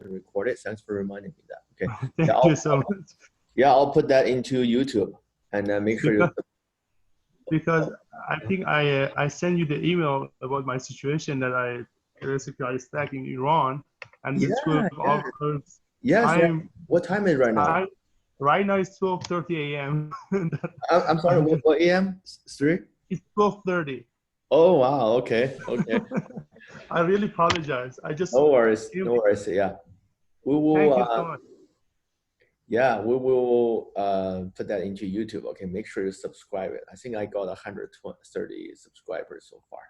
to record it. Thanks for reminding me that. Okay. Thank you so much. Yeah, I'll put that into YouTube and make sure you. Because I think I sent you the email about my situation that I basically stuck in Iran, and the 12 hours. Yes. What time is it right now? Right now it's 12:30 a.m. I'm sorry. What a.m.? 3? It's 12:30. Oh wow. Okay. Okay. I really apologize. I just. No worries. No worries. Yeah. We will. Thank you so much. Yeah, we will put that into YouTube. Okay, make sure you subscribe it. I think I got 130 subscribers so far.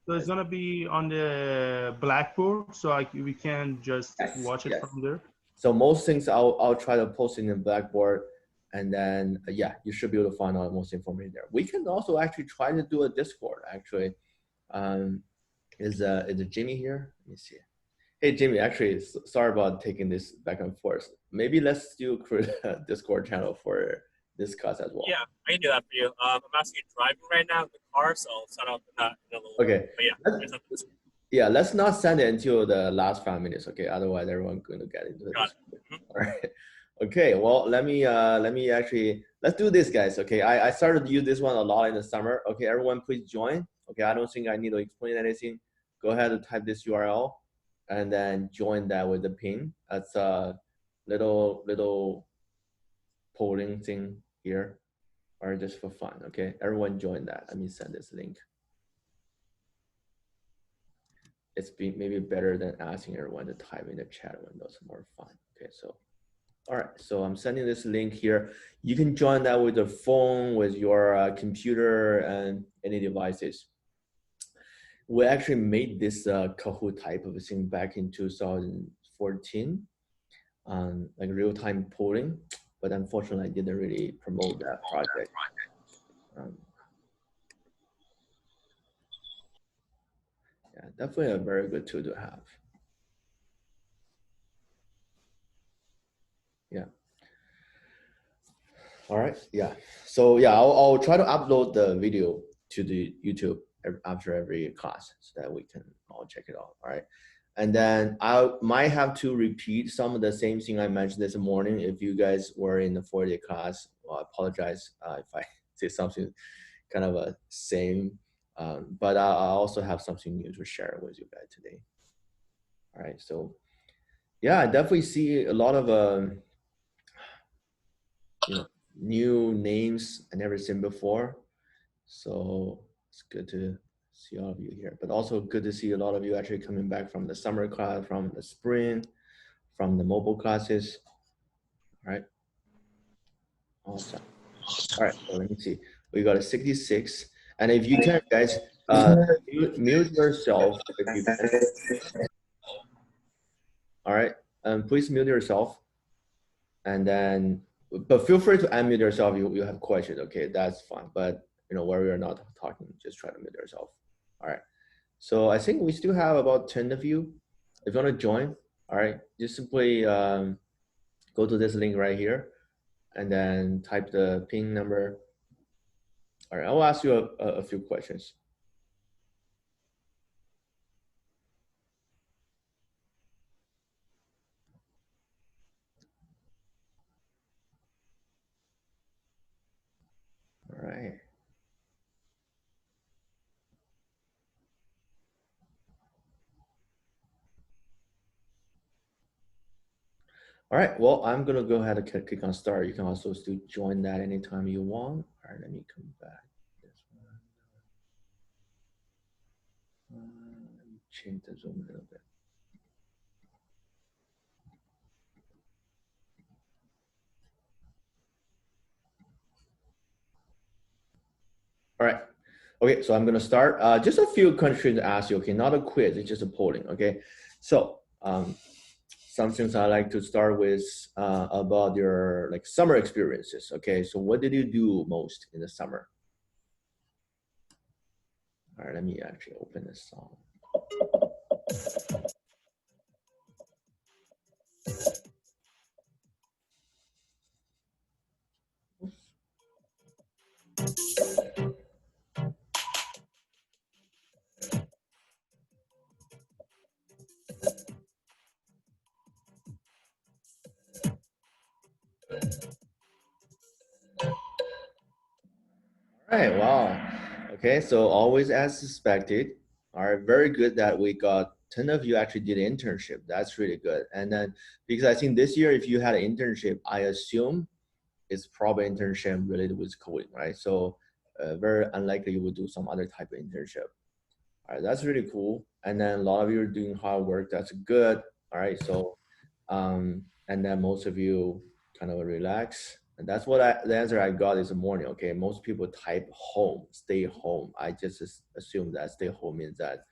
So it's gonna be on the Blackboard, so we can just watch it from there. So most things I'll try to post in the Blackboard, and then yeah, you should be able to find out most information there. We can also actually try to do a Discord. Actually, is Jimmy here? Let me see. Hey Jimmy, actually, sorry about taking this back and forth. Maybe let's do create a Discord channel for this class as well. Yeah, I can do that for you. I'm actually driving right now in the car, so I'll set up that in a little bit. But yeah, let's not send it until the last 5 minutes, okay? Otherwise, everyone's going to get into this. All right. Okay. Well, let's do this, guys. Okay. I started to use this one a lot in the summer. Okay, everyone, please join. Okay, I don't think I need to explain anything. Go ahead and type this URL. And then join that with the pin. That's a little polling thing here, or just for fun. Okay, everyone join that. Let me send this link. It's maybe better than asking everyone to type in the chat window. It's more fun. Okay, so all right. So I'm sending this link here. You can join that with the phone, with your computer, and any devices. We actually made this Kahoot type of thing back in 2014, like real-time polling, but unfortunately I didn't really promote that project. Yeah, definitely a very good tool to have. Yeah. All right. Yeah. So yeah, I'll try to upload the video to the YouTube after every class so that we can all check it out. All right. And then I might have to repeat some of the same thing I mentioned this morning. If you guys were in the 4-day class, well, I apologize if I say something kind of a same, but I also have something new to share with you guys today. All right. So yeah, I definitely see a lot of, new names I never seen before. So it's good to see all of you here, but also good to see a lot of you actually coming back from the summer class, from the spring, from the mobile classes. All right. Awesome. All right, so let me see. We got a 66. And if you can, guys, mute yourself if you can. All right, please mute yourself. And then, but feel free to unmute yourself. You have questions, okay? That's fine. But where we are not talking, just try to mute yourself. All right. So I think we still have about 10 of you. If you want to join, all right, just simply go to this link right here and then type the pin number. All right, I'll ask you a few questions. All right. All right, well, I'm gonna go ahead and click on start. You can also still join that anytime you want. All right, let me come back. This one. Let me change the zoom a little bit. All right, okay, so I'm gonna start. Just a few questions to ask you, okay? Not a quiz, it's just a polling, okay? So, some things I like to start with about your summer experiences. Okay, so what did you do most in the summer? All right, let me actually open this song. All right, wow. Okay, so always as suspected. All right, very good that we got 10 of you actually did an internship. That's really good. And then because I think this year, if you had an internship, I assume it's probably internship related with coding, right? So very unlikely you would do some other type of internship. All right, that's really cool. And then a lot of you are doing hard work. That's good. All right, so and then most of you kind of relax. And that's what the answer I got this morning. Okay, most people type home, stay home. I just assume that stay home means that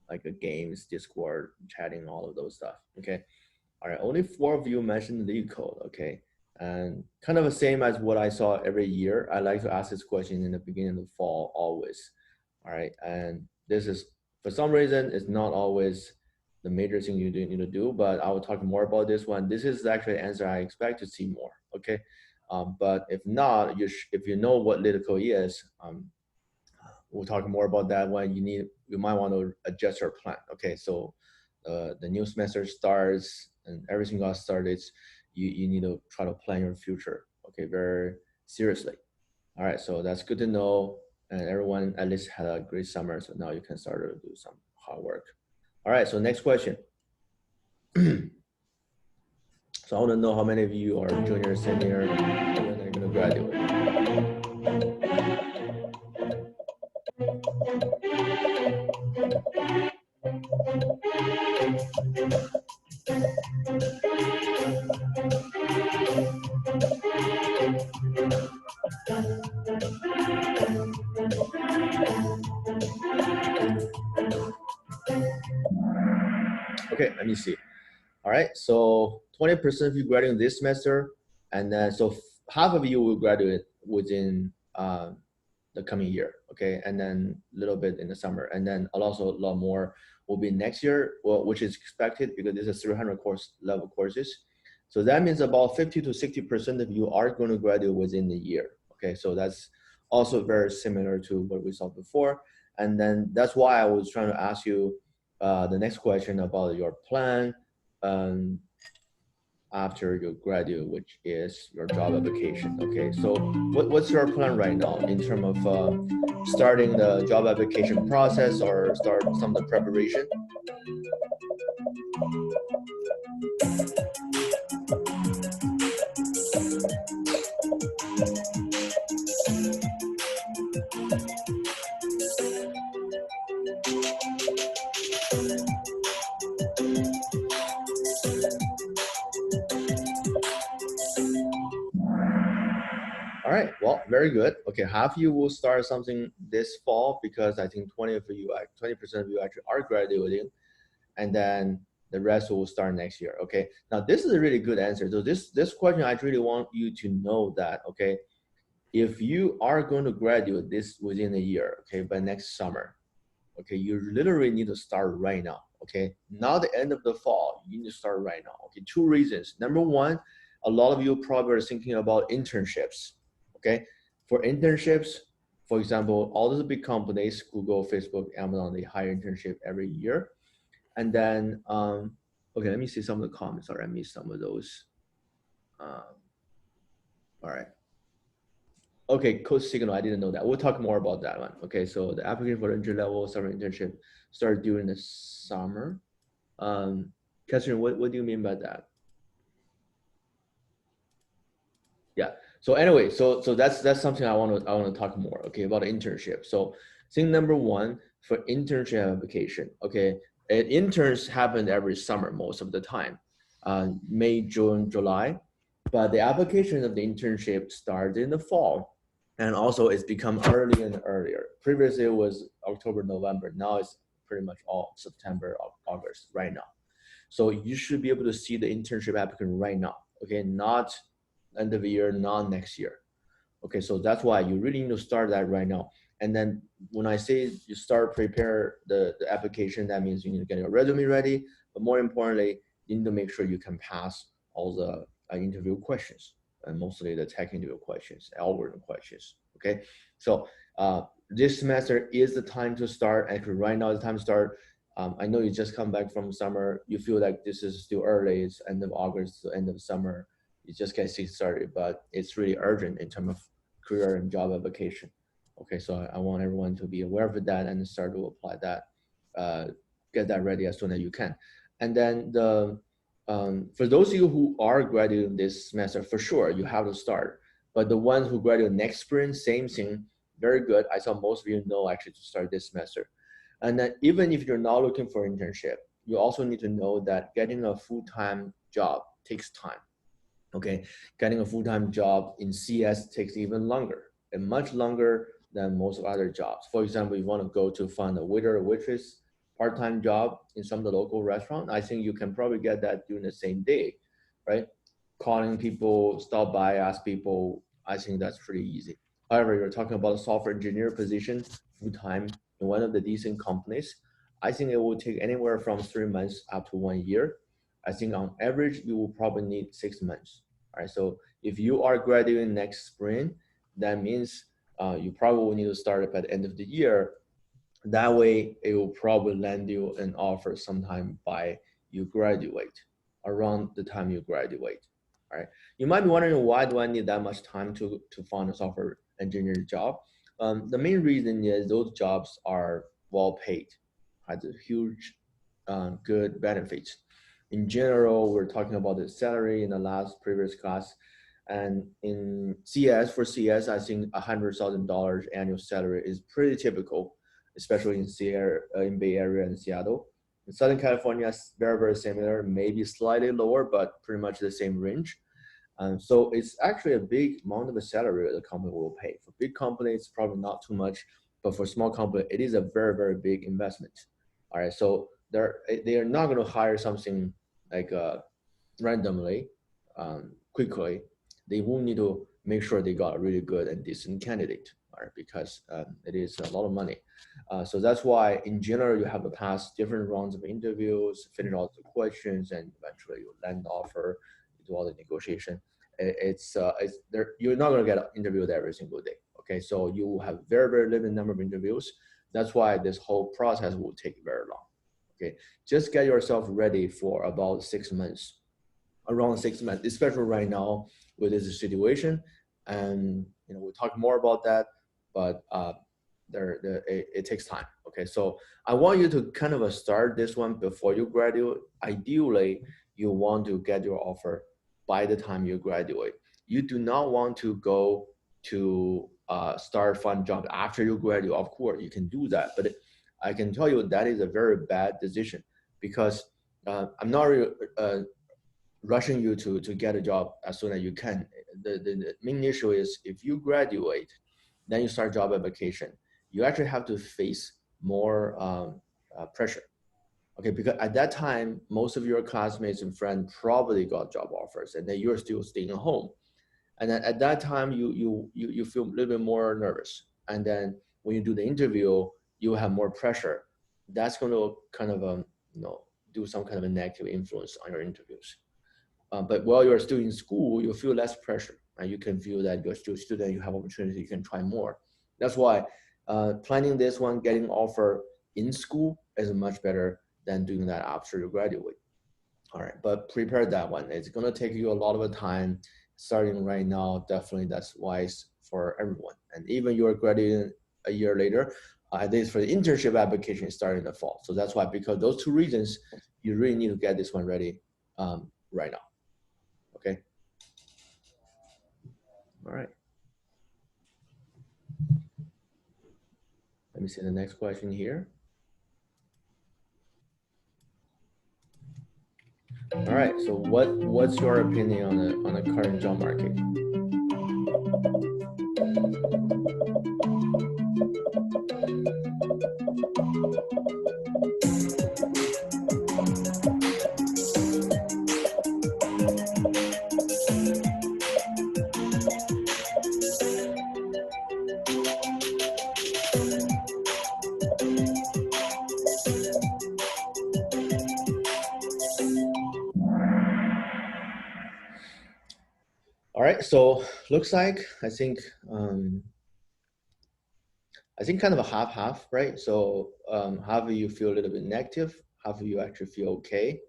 like a games, Discord, chatting, all of those stuff. Okay. All right, only 4 of you mentioned lead code, okay? And kind of the same as what I saw every year. I like to ask this question in the beginning of the fall always, all right? And this is, for some reason, it's not always the major thing you need to do, but I will talk more about this one. This is actually the answer I expect to see more, okay? But if not, if you know what lead code is, we'll talk more about that when you might want to adjust your plan. Okay, so the new semester starts and everything got started. You need to try to plan your future. Okay, very seriously. All right, so that's good to know. And everyone at least had a great summer, so now you can start to do some hard work. All right, so next question. So I want to know how many of you are junior, senior, and when are you going to graduate? Okay, let me see. All right, so 20% of you graduate this semester, and then so half of you will graduate within the coming year, okay, and then a little bit in the summer, and then also a lot more will be next year, well, which is expected because this is 300 course level courses. So that means about 50 to 60% of you are going to graduate within the year, okay, so that's also very similar to what we saw before. And then that's why I was trying to ask you the next question about your plan um, after you graduate, which is your job application. Okay, so what's your plan right now in terms of starting the job application process or start some of the preparation? All right, well, very good. Okay, half you will start something this fall because I think 20% of you actually are graduating, and then the rest will start next year. Okay, now this is a really good answer. So this question, I really want you to know that, okay, if you are going to graduate this within a year, okay, by next summer, okay, you literally need to start right now, okay, not the end of the fall, you need to start right now. Okay, 2 reasons. Number one, a lot of you probably are thinking about internships, okay. For internships, for example, all those big companies, Google, Facebook, Amazon, they hire internship every year. And then okay, let me see some of the comments. Sorry, I missed some of those. All right. Okay, Coach Signal, I didn't know that. We'll talk more about that one. Okay, so the application for entry level summer internship started during the summer. Catherine, what do you mean by that? Yeah. So anyway, so that's something I want to talk more. Okay, about internship. So thing number one for internship application. Okay, and interns happen every summer most of the time, May, June, July, but the application of the internship starts in the fall. And also it's become earlier and earlier. Previously it was October, November. Now it's pretty much all September, August right now. So you should be able to see the internship applicant right now. Okay, not end of the year, not next year. Okay, so that's why you really need to start that right now. And then when I say you start prepare the application, that means you need to get your resume ready. But more importantly, you need to make sure you can pass all the interview questions, and mostly the tech interview questions, algorithm questions. Okay, so this semester is the time to start. Actually, right now is the time to start. I know you just come back from summer. You feel like this is still early. It's end of August, the end of summer. You just get started, but it's really urgent in terms of career and job application. Okay, so I want everyone to be aware of that and start to apply that, get that ready as soon as you can. And then for those of you who are graduating this semester, for sure, you have to start. But the ones who graduate next spring, same thing, very good. I saw most of you know actually to start this semester. And then even if you're not looking for internship, you also need to know that getting a full-time job takes time. Okay, getting a full-time job in CS takes even longer and much longer than most other jobs. For example, you want to go to find a waiter or waitress part-time job in some of the local restaurant, I think you can probably get that during the same day, right? Calling people, stop by, ask people, I think that's pretty easy. However, you're talking about a software engineer position full-time in one of the decent companies. I think it will take anywhere from 3 months up to 1 year. I think on average, you will probably need 6 months. All right, so if you are graduating next spring, that means you probably will need to start up at the end of the year. That way, it will probably land you an offer sometime by you graduate, around the time you graduate. All right. You might be wondering, why do I need that much time to find a software engineering job? The main reason is those jobs are well paid, has a huge, good benefits. In general, we're talking about the salary in the last previous class. And in CS, for CS, I think $100,000 annual salary is pretty typical, especially in Bay Area and Seattle. In Southern California, very, very similar, maybe slightly lower, but pretty much the same range. So it's actually a big amount of the salary the company will pay. For big companies, probably not too much, but for small company, it is a very, very big investment. All right, so they are not going to hire something like randomly, quickly. They will need to make sure they got a really good and decent candidate, right? Because it is a lot of money. So that's why, in general, you have to pass different rounds of interviews, finish all the questions, and eventually you land the offer, do all the negotiation. It's there. You're not going to get interviewed every single day. Okay, so you will have very, very limited number of interviews. That's why this whole process will take very long. Okay, just get yourself ready for about 6 months, around 6 months, especially right now with this situation. And we'll talk more about that, but it takes time. Okay, so I want you to kind of start this one before you graduate. Ideally, you want to get your offer by the time you graduate. You do not want to go to start fund job after you graduate. Of course, you can do that, but I can tell you that is a very bad decision, because I'm not really, rushing you to get a job as soon as you can. The main issue is, if you graduate, then you start job application, you actually have to face more pressure. Okay, because at that time, most of your classmates and friends probably got job offers, and then you're still staying at home. And then at that time, you feel a little bit more nervous. And then when you do the interview, you have more pressure. That's going to kind of do some kind of a negative influence on your interviews. But while you're still in school, you feel less pressure, and you can feel that you're still a student, you have opportunity, you can try more. That's why planning this one, getting offer in school is much better than doing that after you graduate. All right, but prepare that one. It's gonna take you a lot of time starting right now. Definitely that's wise for everyone. And even you're graduating a year later, at least for the internship application starting in the fall. So that's why, because those two reasons, you really need to get this one ready right now. Okay. All right. Let me see the next question here. All right. So what's your opinion on the current job market? All right. So looks like I think kind of a half-half, right? So half of you feel a little bit negative, half of you actually feel okay.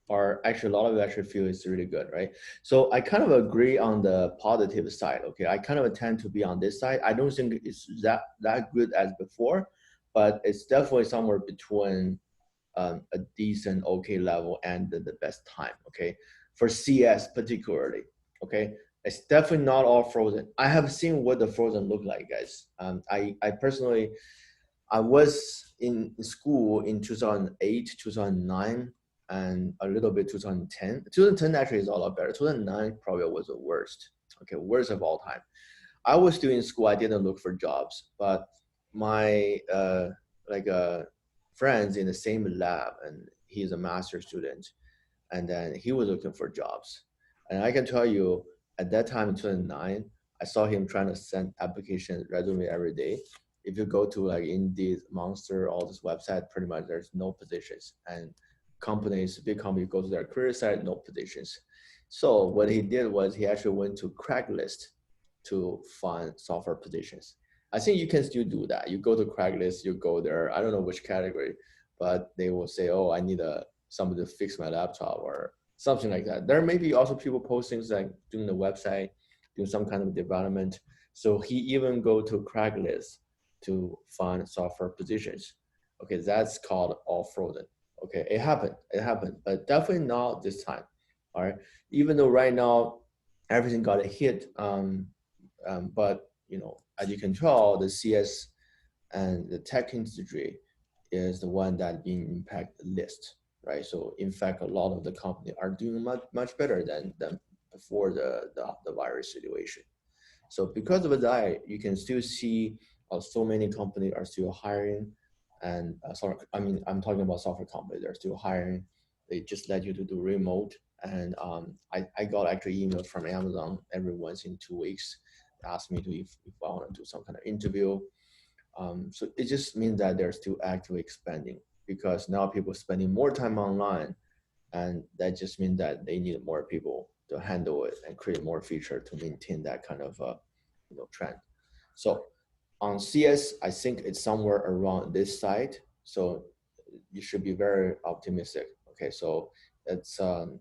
are actually, a lot of you actually feel it's really good, right? So I kind of agree on the positive side. Okay, I kind of tend to be on this side. I don't think it's that good as before, but it's definitely somewhere between a decent, okay level and the best time. Okay, for CS particularly. Okay, it's definitely not all frozen. I have seen what the frozen look like, guys. I personally, I was in school in 2008, 2009, and a little bit 2010. 2010 actually is a lot better. 2009 probably was the worst. Okay, worst of all time. I was still in school. I didn't look for jobs, but my like friends in the same lab, and he's a master student, and then he was looking for jobs. And I can tell you, at that time in 2009, I saw him trying to send application resume every day. If you go to like Indeed, Monster, all this website, pretty much there's no positions. And companies, big companies, go to their career site, no positions. So what he did was he actually went to Craigslist to find software positions. I think you can still do that. You go to Craigslist, you go there. I don't know which category, but they will say, "Oh, I need somebody to fix my laptop," or something like that. There may be also people posting like doing the website, doing some kind of development. So he even go to Craigslist to find software positions. Okay, that's called all frozen. Okay, it happened, but definitely not this time. All right, even though right now everything got a hit, but as you can tell, the CS and the tech industry is the one that being impacted least, right? So in fact, a lot of the company are doing much better than before the virus situation. So because of that, you can still see so many companies are still hiring, and sorry, I mean I'm talking about software companies. They're still hiring. They just let you to do remote, and I got actually emails from Amazon every once in 2 weeks. They asked me to if I want to do some kind of interview. So it just means that they're still actively expanding because now people are spending more time online, and that just means that they need more people to handle it and create more feature to maintain that kind of trend. So on CS, I think it's somewhere around this side. So you should be very optimistic. Okay, so it's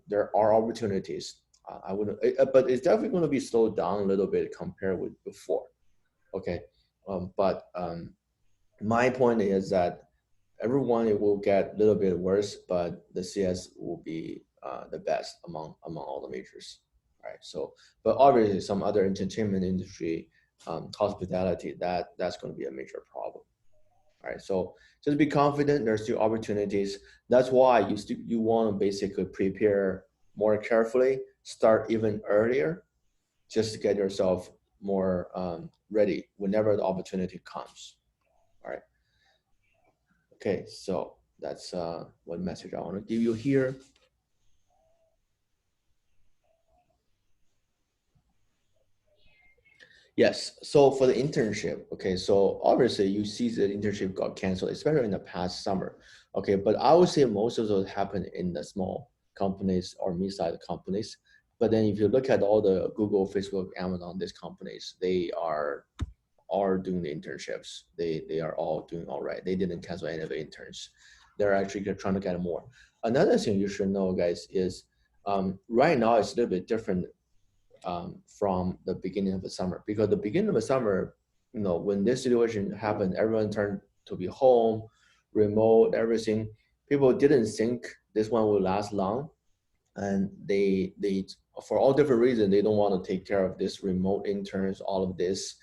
there are opportunities. I wouldn't, but it's definitely going to be slowed down a little bit compared with before. Okay, but my point is that everyone it will get a little bit worse, but the CS will be the best among all the majors, right? So, but obviously some other entertainment industry, hospitality, that's going to be a major problem, right? So just be confident. There's still opportunities. That's why you want to basically prepare more carefully, start even earlier, just to get yourself more ready whenever the opportunity comes. All right. Okay, so that's one message I want to give you here. Yes, so for the internship, okay, so obviously you see the internship got canceled, especially in the past summer. Okay, but I would say most of those happen in the small companies or mid-sized companies. But then if you look at all the Google, Facebook, Amazon, these companies, they are doing the internships. They are all doing all right. They didn't cancel any of the interns. They're actually trying to get more. Another thing you should know, guys, is right now it's a little bit different from the beginning of the summer, because the beginning of the summer, when this situation happened, everyone turned to be home, remote, everything. People didn't think this one would last long, and they for all different reasons they don't want to take care of this remote interns, all of this,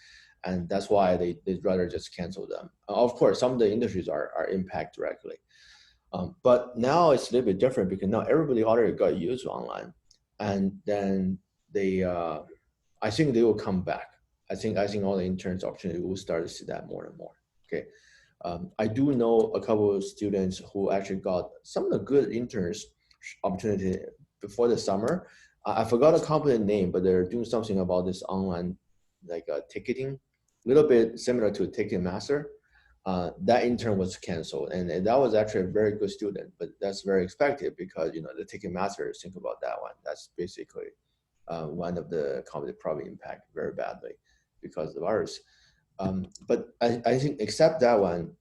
and that's why they'd rather just cancel them. Of course, some of the industries are impacted directly, but now it's a little bit different because now everybody already got used to online, and then they I think they will come back. I think all the interns opportunity will start to see that more and more. Okay, I do know a couple of students who actually got some of the good interns opportunity before the summer. I forgot the company name, but they're doing something about this online like ticketing, a little bit similar to Ticketmaster. That intern was canceled, and that was actually a very good student, but that's very expected because the Ticketmaster. Think about that one. That's basically one of the company probably impacted very badly because of the virus. But I think except that one,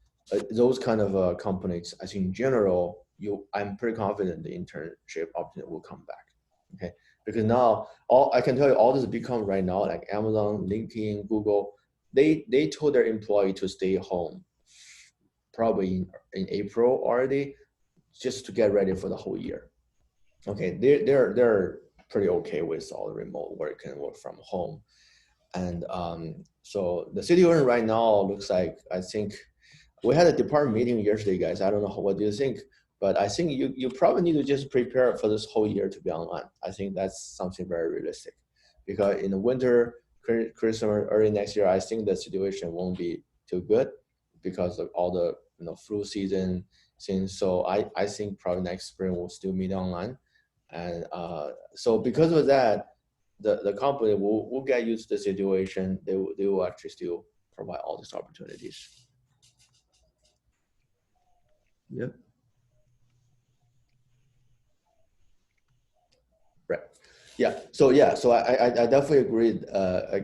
those kind of companies, I think in general, I'm pretty confident the internship opportunity will come back. Okay, because now I can tell you all this become right now, like Amazon, LinkedIn, Google, they told their employee to stay home probably in April already, just to get ready for the whole year. Okay, they're pretty okay with all the remote work and work from home. And so the situation right now looks like, I think we had a department meeting yesterday, guys. I don't know what do you think, but I think you probably need to just prepare for this whole year to be online. I think that's something very realistic, because in the winter, Christmas, early next year, I think the situation won't be too good because of all the flu season things. So I think probably next spring we'll still meet online, and so because of that, the company will get used to the situation. They will actually still provide all these opportunities. Yep. Right. Yeah. So I definitely agree,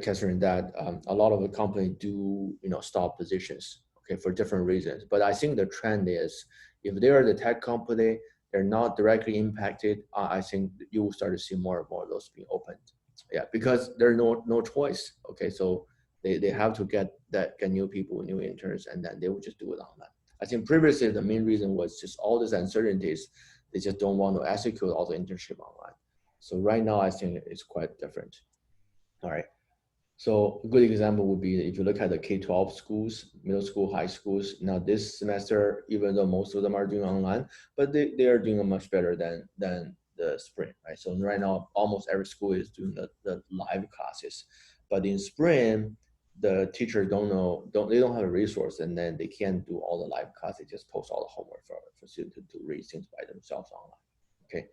Catherine, that a lot of the company do stop positions, okay, for different reasons. But I think the trend is, if they are the tech company, they're not directly impacted. I think you will start to see more and more of those being opened. Yeah, because there's no choice. Okay, so they have to get new people, new interns, and then they will just do it online. I think previously the main reason was just all these uncertainties. They just don't want to execute all the internship online. So right now, I think it's quite different. All right. So a good example would be if you look at the K-12 schools, middle school, high schools. Now this semester, even though most of them are doing online, but they are doing much better than the spring, right? So right now, almost every school is doing the live classes. But in spring, the teachers they don't have a resource, and then they can't do all the live classes. They just post all the homework for students to read things by themselves online. Okay.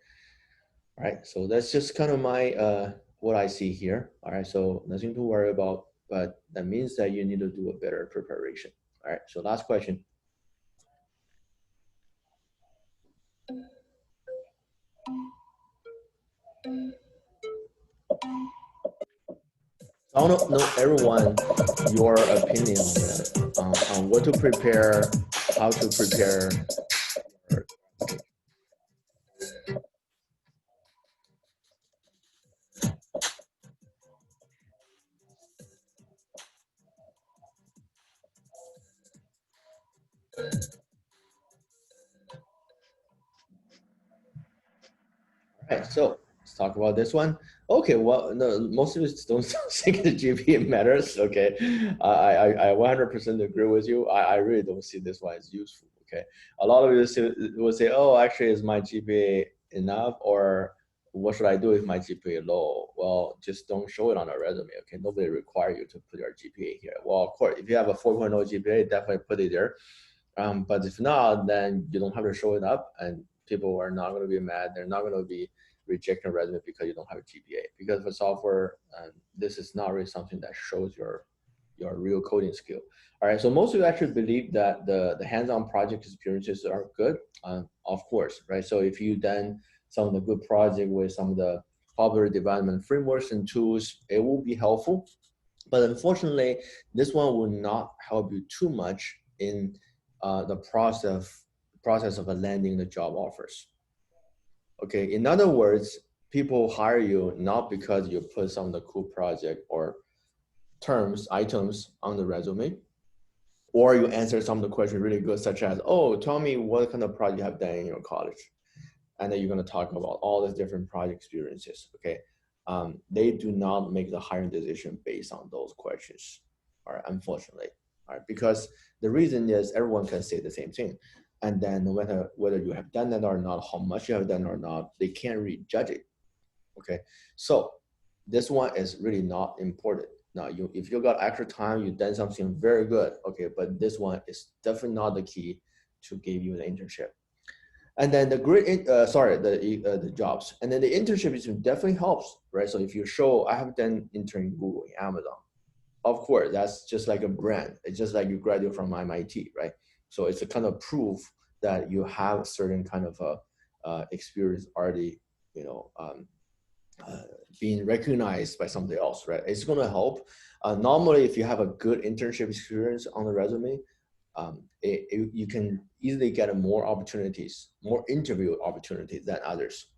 All right, so that's just kind of my what I see here. All right, so nothing to worry about, but that means that you need to do a better preparation. All right, so last question. I want to know everyone your opinion on what to prepare, how to prepare. All right, so let's talk about this one. Okay, well, no, most of us don't think the GPA matters. Okay, I 100% agree with you. I really don't see this one as useful. Okay, a lot of you will say, oh, actually, is my GPA enough, or what should I do if my GPA low? Well, just don't show it on a resume. Okay, nobody require you to put your GPA here. Well, of course, if you have a 4.0 GPA, definitely put it there. But if not, then you don't have to show it up, and people are not going to be mad. They're not going to be rejecting a resume because you don't have a GPA. Because for software, this is not really something that shows your real coding skill. All right, so most of you actually believe that the hands-on project experiences are good. Of course, right? So if you done some of the good project with some of the popular development frameworks and tools, it will be helpful. But unfortunately, this one will not help you too much in the process of landing the job offers. Okay, in other words, people hire you not because you put some of the cool project or items on the resume, or you answer some of the questions really good, such as, oh, tell me what kind of project you have done in your college. And then you're going to talk about all the different project experiences. Okay, they do not make the hiring decision based on those questions, all right, unfortunately. All right, because the reason is everyone can say the same thing. And then no matter whether you have done that or not, how much you have done or not, they can't really judge it. Okay, so this one is really not important. Now, if you got extra time, you've done something very good. Okay, but this one is definitely not the key to give you an internship. And then the jobs, and then the internship is definitely helps, right? So if you show, I have done intern in Google, in Amazon, of course, that's just like a brand. It's just like you graduate from MIT, right? So it's a kind of proof that you have a certain kind of experience already, being recognized by somebody else, right? It's going to help. Normally, if you have a good internship experience on the resume, you can easily get more opportunities, more interview opportunities than others.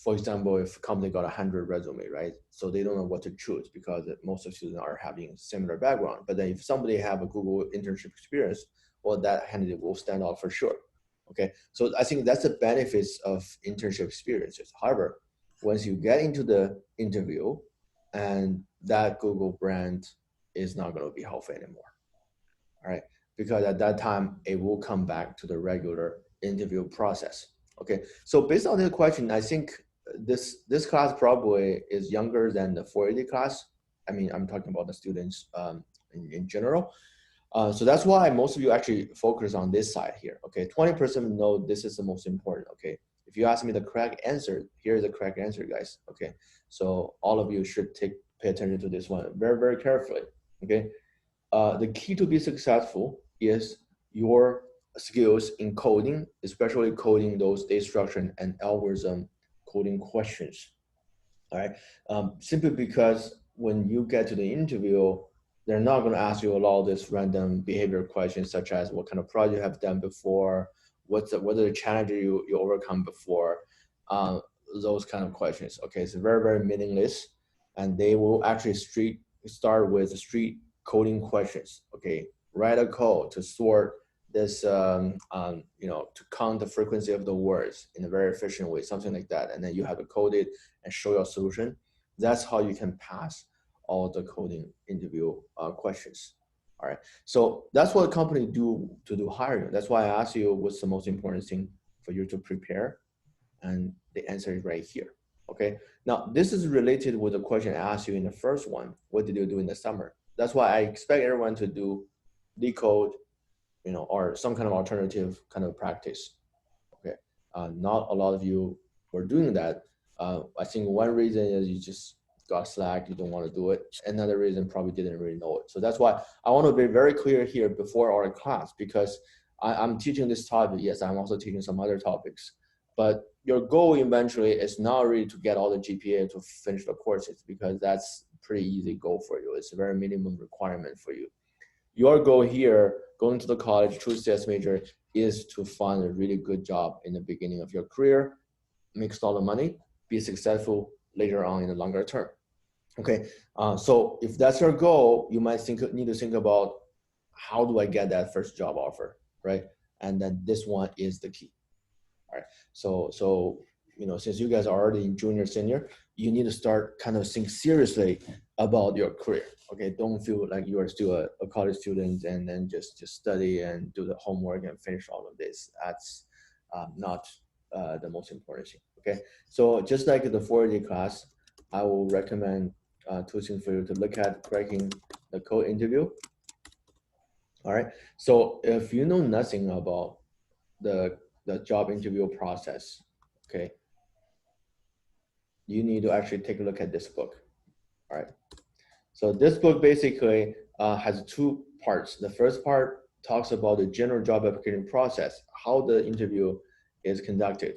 For example, if a company got 100 resume, right? So they don't know what to choose because most of the students are having similar background. But then if somebody have a Google internship experience, well, that candidate will stand out for sure. Okay, so I think that's the benefits of internship experiences. However, once you get into the interview, and that Google brand is not going to be helpful anymore. All right, because at that time it will come back to the regular interview process. Okay, so based on this question, I think this class probably is younger than the 480 class. I mean, I'm talking about the students in general. So that's why most of you actually focus on this side here. Okay, 20% know this is the most important. Okay, if you ask me the correct answer, here's the correct answer, guys. Okay, so all of you should pay attention to this one very, very carefully. Okay, the key to be successful is your skills in coding, especially coding those data structure and algorithm coding questions. All right, simply because when you get to the interview, they're not going to ask you a lot of this random behavior questions such as what kind of project you have done before, what are the challenges you overcome before, those kind of questions. Okay, it's very, very meaningless, and they will actually start with street coding questions. Okay, write a code to sort this, to count the frequency of the words in a very efficient way, something like that, and then you have to code it and show your solution. That's how you can pass all the coding interview questions. All right, so that's what a company do to do hiring. That's why I asked you what's the most important thing for you to prepare, and the answer is right here. Okay, now this is related with the question I asked you in the first one. What did you do in the summer? That's why I expect everyone to do LeetCode, or some kind of alternative kind of practice. Okay, not a lot of you were doing that. I think one reason is you just got slack, you don't want to do it. Another reason probably didn't really know it. So that's why I want to be very clear here before our class, because I'm teaching this topic. Yes, I'm also teaching some other topics, but your goal eventually is not really to get all the GPA to finish the courses, because that's pretty easy goal for you. It's a very minimum requirement for you. Your goal here, going to the college, choose CS major, is to find a really good job in the beginning of your career, make a lot of money, be successful later on in the longer term. Okay, so if that's your goal, you might need to think about, how do I get that first job offer, right? And then this one is the key. All right, so since you guys are already in junior, senior, you need to start kind of think seriously about your career. Okay, don't feel like you are still a college student and then just study and do the homework and finish all of this. That's not the most important thing. Okay, so just like the 480 class, I will recommend two things for you to look at cracking the code interview. All right, so if you know nothing about the job interview process, okay, you need to actually take a look at this book. All right, so this book basically has two parts. The first part talks about the general job application process, how the interview is conducted.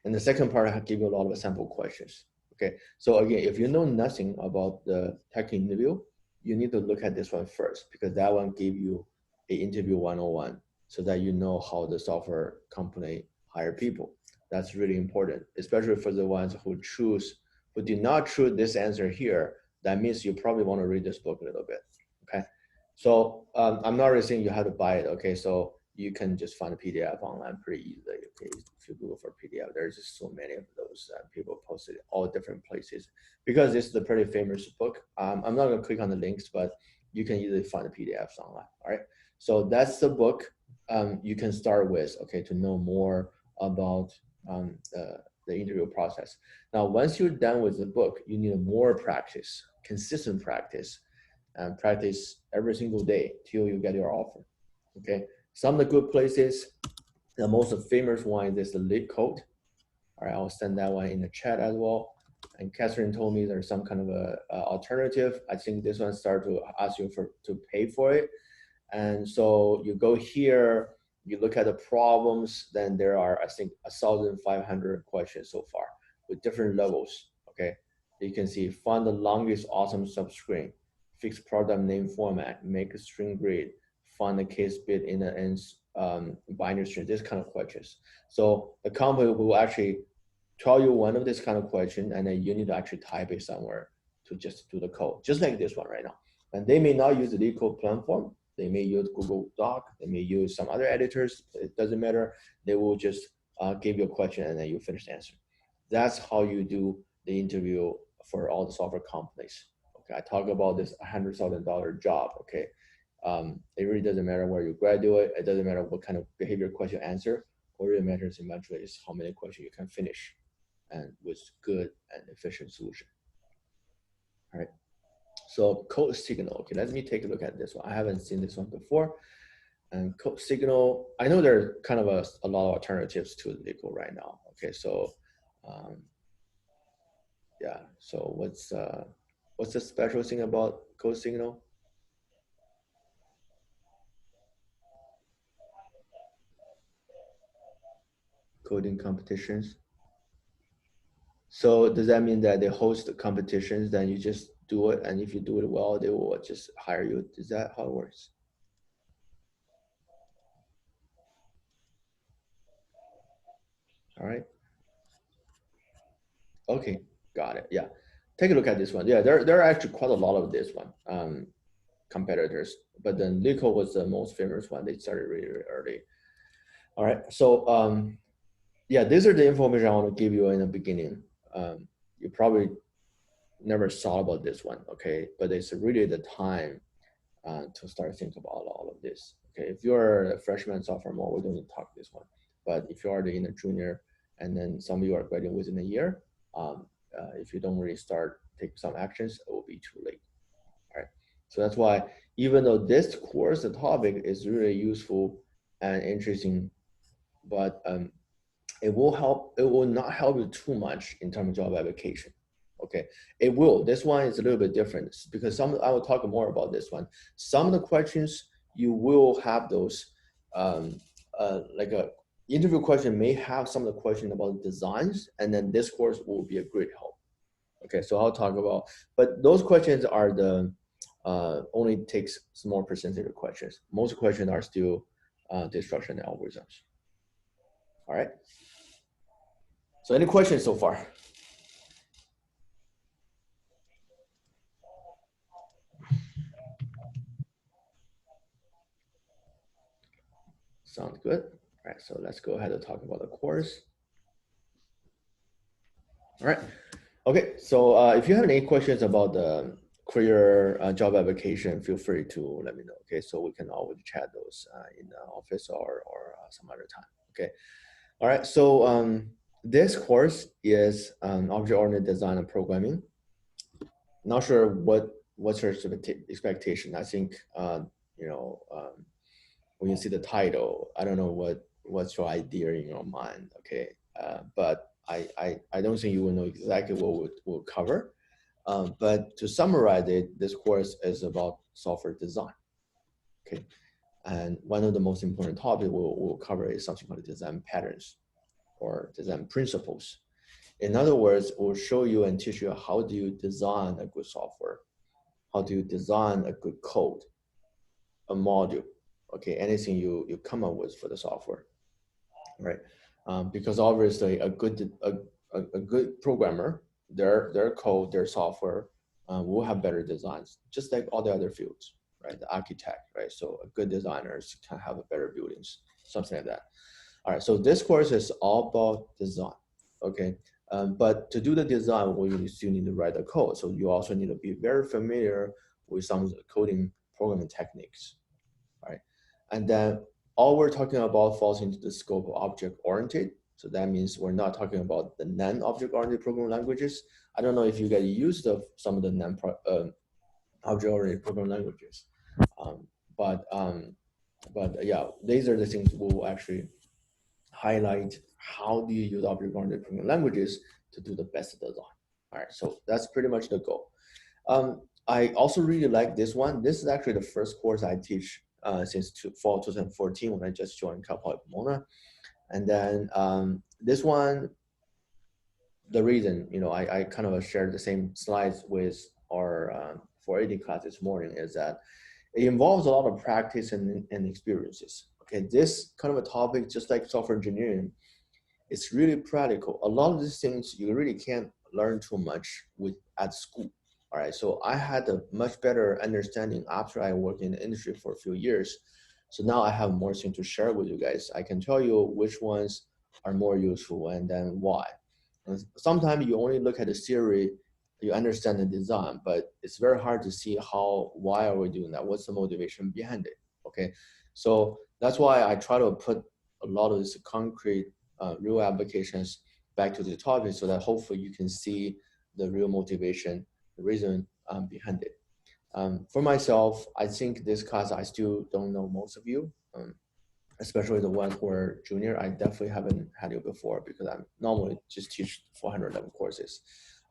And the second part, I give you a lot of sample questions. Okay, so again, if you know nothing about the tech interview, you need to look at this one first, because that one give you a interview 101, so that you know how the software company hire people. That's really important, especially for the ones who did not choose this answer here. That means you probably want to read this book a little bit. Okay, so I'm not really saying you have to buy it. Okay, so you can just find a PDF online pretty easily. Okay, if you Google for PDF, there's just so many of those people posted all different places, because this is a pretty famous book. I'm not gonna click on the links, but you can easily find the PDFs online. All right, so that's the book you can start with. Okay, to know more about the interview process. Now, once you're done with the book, you need more practice, consistent practice, and practice every single day till you get your offer. Okay. Some of the good places, the most famous one is the LeetCode. All right, I'll send that one in the chat as well. And Catherine told me there's some kind of a alternative. I think this one started to ask you to pay for it. And so you go here, you look at the problems, then there are, I think, 1,500 questions so far with different levels. Okay, you can see find the longest awesome subscreen, fix product name format, make a string grid, find a case bit in binary string, this kind of questions. So the company will actually tell you one of this kind of question, and then you need to actually type it somewhere to just do the code, just like this one right now. And they may not use the LeetCode platform. They may use Google Doc. They may use some other editors. It doesn't matter. They will just give you a question, and then you finish the answer. That's how you do the interview for all the software companies. Okay, I talk about this $100,000 job. Okay, it really doesn't matter where you graduate. It doesn't matter what kind of behavior question you answer. What really matters eventually is how many questions you can finish, and with good and efficient solution. All right. So code signal. Okay, let me take a look at this one. I haven't seen this one before. And code signal, I know there are kind of a lot of alternatives to LeetCode right now. Okay, so yeah. So what's the special thing about code signal? Coding competitions. So does that mean that they host the competitions, then you just do it, and if you do it well, they will just hire you? Is that how it works? All right. Okay, got it. Yeah, take a look at this one. Yeah, there are actually quite a lot of this one competitors, but then LeetCode was the most famous one. They started really, really early. All right, so yeah, these are the information I want to give you in the beginning. You probably never thought about this one, okay? But it's really the time to start thinking about all of this. Okay, if you're a freshman, sophomore, we don't need to talk this one. But if you are in a junior, and then some of you are graduating within a year, if you don't really start taking some actions, it will be too late. All right. So that's why, even though this course, the topic is really useful and interesting, but it will not help you too much in terms of job application. Okay, it will. This one is a little bit different because I will talk more about this one. Some of the questions you will have those, like a interview question may have some of the questions about designs, and then this course will be a great help. Okay, so I'll talk about, but those questions are the only takes small percentage of questions. Most questions are still destruction algorithms. All right. So any questions so far? Sounds good. All right, so let's go ahead and talk about the course. All right. Okay, so if you have any questions about the career job application, feel free to let me know. Okay, so we can always chat those in the office or some other time. Okay. All right, so this course is object-oriented design and programming. Not sure what's your expectation. I think when you see the title, I don't know what's your idea in your mind. Okay, but I don't think you will know exactly what we'll cover. But to summarize it, this course is about software design. Okay, and one of the most important topics we'll cover is something called design patterns or design principles. In other words, we'll show you and teach you how do you design a good software, how do you design a good code, a module, okay, anything you come up with for the software, right? Because obviously a good programmer, their code, their software will have better designs, just like all the other fields, right? The architect, right? So a good designers can have a better buildings, something like that. All right, so this course is all about design, okay? But to do the design, we still need to write the code. So you also need to be very familiar with some of the coding programming techniques, right? And then all we're talking about falls into the scope of object-oriented. So that means we're not talking about the non-object-oriented programming languages. I don't know if you guys used some of the non-object-oriented programming languages, but yeah, these are the things we'll actually highlight. How do you use object-oriented programming languages to do the best design? All right, so that's pretty much the goal. I also really like this one. This is actually the first course I teach since fall 2014 when I just joined Poly Pomona. And then this one, the reason, I kind of shared the same slides with our 480 class this morning is that it involves a lot of practice and experiences. Okay, this kind of a topic, just like software engineering, it's really practical. A lot of these things you really can't learn too much with at school. All right, so I had a much better understanding after I worked in the industry for a few years. So now I have more things to share with you guys. I can tell you which ones are more useful and then why. And sometimes you only look at the theory, you understand the design, but it's very hard to see why are we doing that? What's the motivation behind it? Okay, so that's why I try to put a lot of this concrete real applications back to the topic so that hopefully you can see the real motivation, the reason behind it. For myself, I think this class, I still don't know most of you, especially the ones who are junior. I definitely haven't had you before because I normally just teach 400 level courses.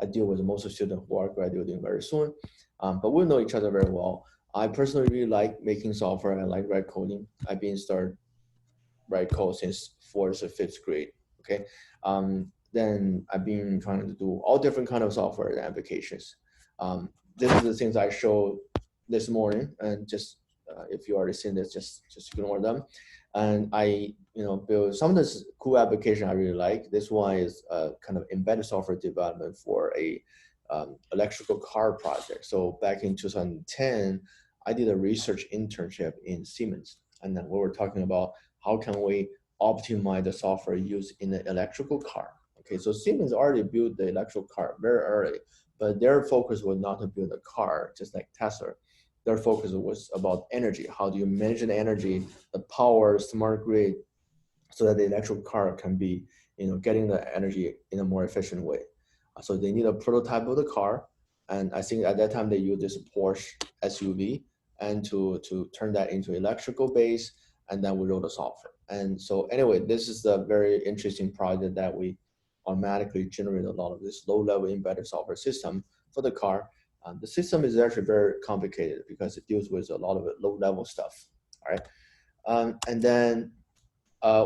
I deal with most of the students who are graduating very soon, but we know each other very well. I personally really like making software. I like write coding. I've been started write code since fourth or fifth grade. Okay, then I've been trying to do all different kind of software and applications. This is the things I showed this morning, and just if you already seen this, just ignore them. And I, build some of this cool application I really like. This one is kind of embedded software development for a electrical car project. So back in 2010, I did a research internship in Siemens, and then we were talking about how can we optimize the software used in the electrical car. Okay, so Siemens already built the electrical car very early, but their focus was not to build a car, just like Tesla. Their focus was about energy. How do you manage the energy, the power, smart grid, so that the electrical car can be, getting the energy in a more efficient way. So they need a prototype of the car, and I think at that time they used this Porsche SUV, and to turn that into electrical base, and then we wrote the software. And so anyway, this is a very interesting project that we automatically generate a lot of this low-level embedded software system for the car. The system is actually very complicated because it deals with a lot of low-level stuff. All right, and then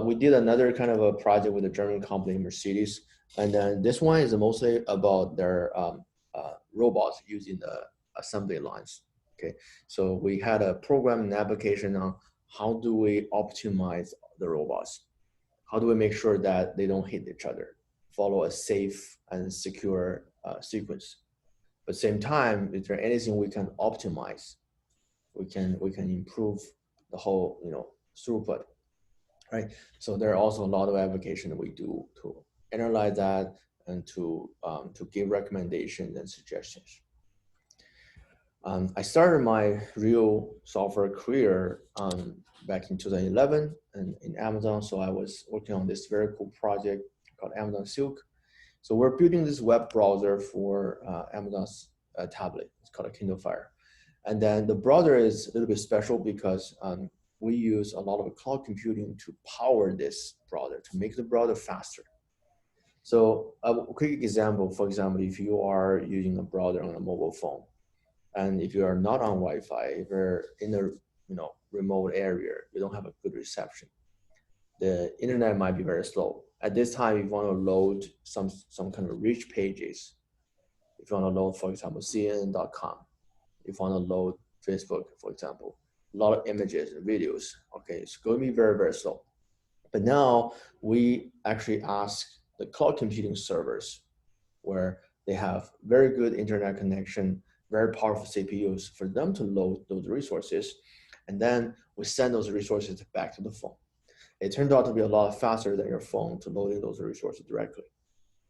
we did another kind of a project with a German company, Mercedes, and then this one is mostly about their robots using the assembly lines. Okay, so we had a program and application on how do we optimize the robots? How do we make sure that they don't hit each other? Follow a safe and secure sequence. But at the same time, is there anything we can optimize? We can improve the whole throughput, right? So there are also a lot of applications that we do to analyze that and to give recommendations and suggestions. I started my real software career back in 2011 and in Amazon. So I was working on this very cool project called Amazon Silk. So we're building this web browser for Amazon's tablet. It's called a Kindle Fire. And then the browser is a little bit special because we use a lot of cloud computing to power this browser, to make the browser faster. So a quick example, for example, if you are using a browser on a mobile phone, and if you are not on Wi-Fi, if you're in a remote area, you don't have a good reception. The internet might be very slow. At this time, if you want to load some kind of rich pages, if you want to load, for example, CNN.com, if you want to load Facebook, for example, a lot of images and videos, okay, it's going to be very, very slow. But now we actually ask the cloud computing servers where they have very good internet connection, very powerful CPUs for them to load those resources. And then we send those resources back to the phone. It turned out to be a lot faster than your phone to loading those resources directly.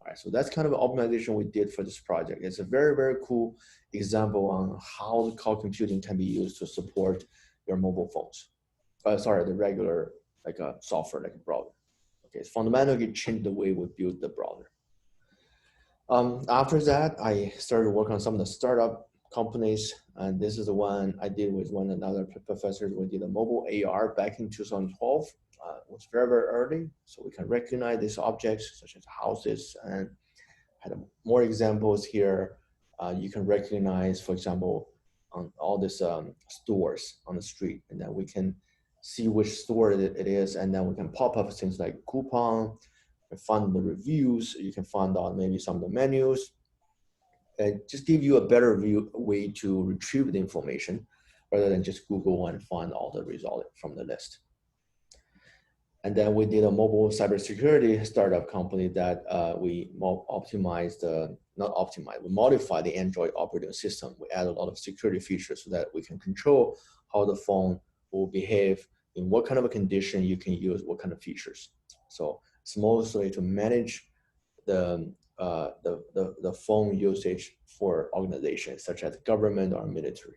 All right, so that's kind of an optimization we did for this project. It's a very, very cool example on how the cloud computing can be used to support your mobile phones. The regular like a software, like a browser. Okay, it's fundamentally changed the way we build the browser. After that, I started working on some of the startup companies, and this is the one I did with one another professor. We did a mobile AR back in 2012. It was very, very early, so we can recognize these objects such as houses, and had more examples here. You can recognize, for example, on all these stores on the street, and then we can see which store it is, and then we can pop up things like coupon, find the reviews, you can find out maybe some of the menus, and just give you a better way to retrieve the information. rather than just Google and find all the results from the list. And then we did a mobile cybersecurity startup company that we optimized, not optimized, we modified the Android operating system. We added a lot of security features so that we can control how the phone will behave, in what kind of a condition you can use, what kind of features. So it's mostly to manage the phone usage for organizations such as government or military.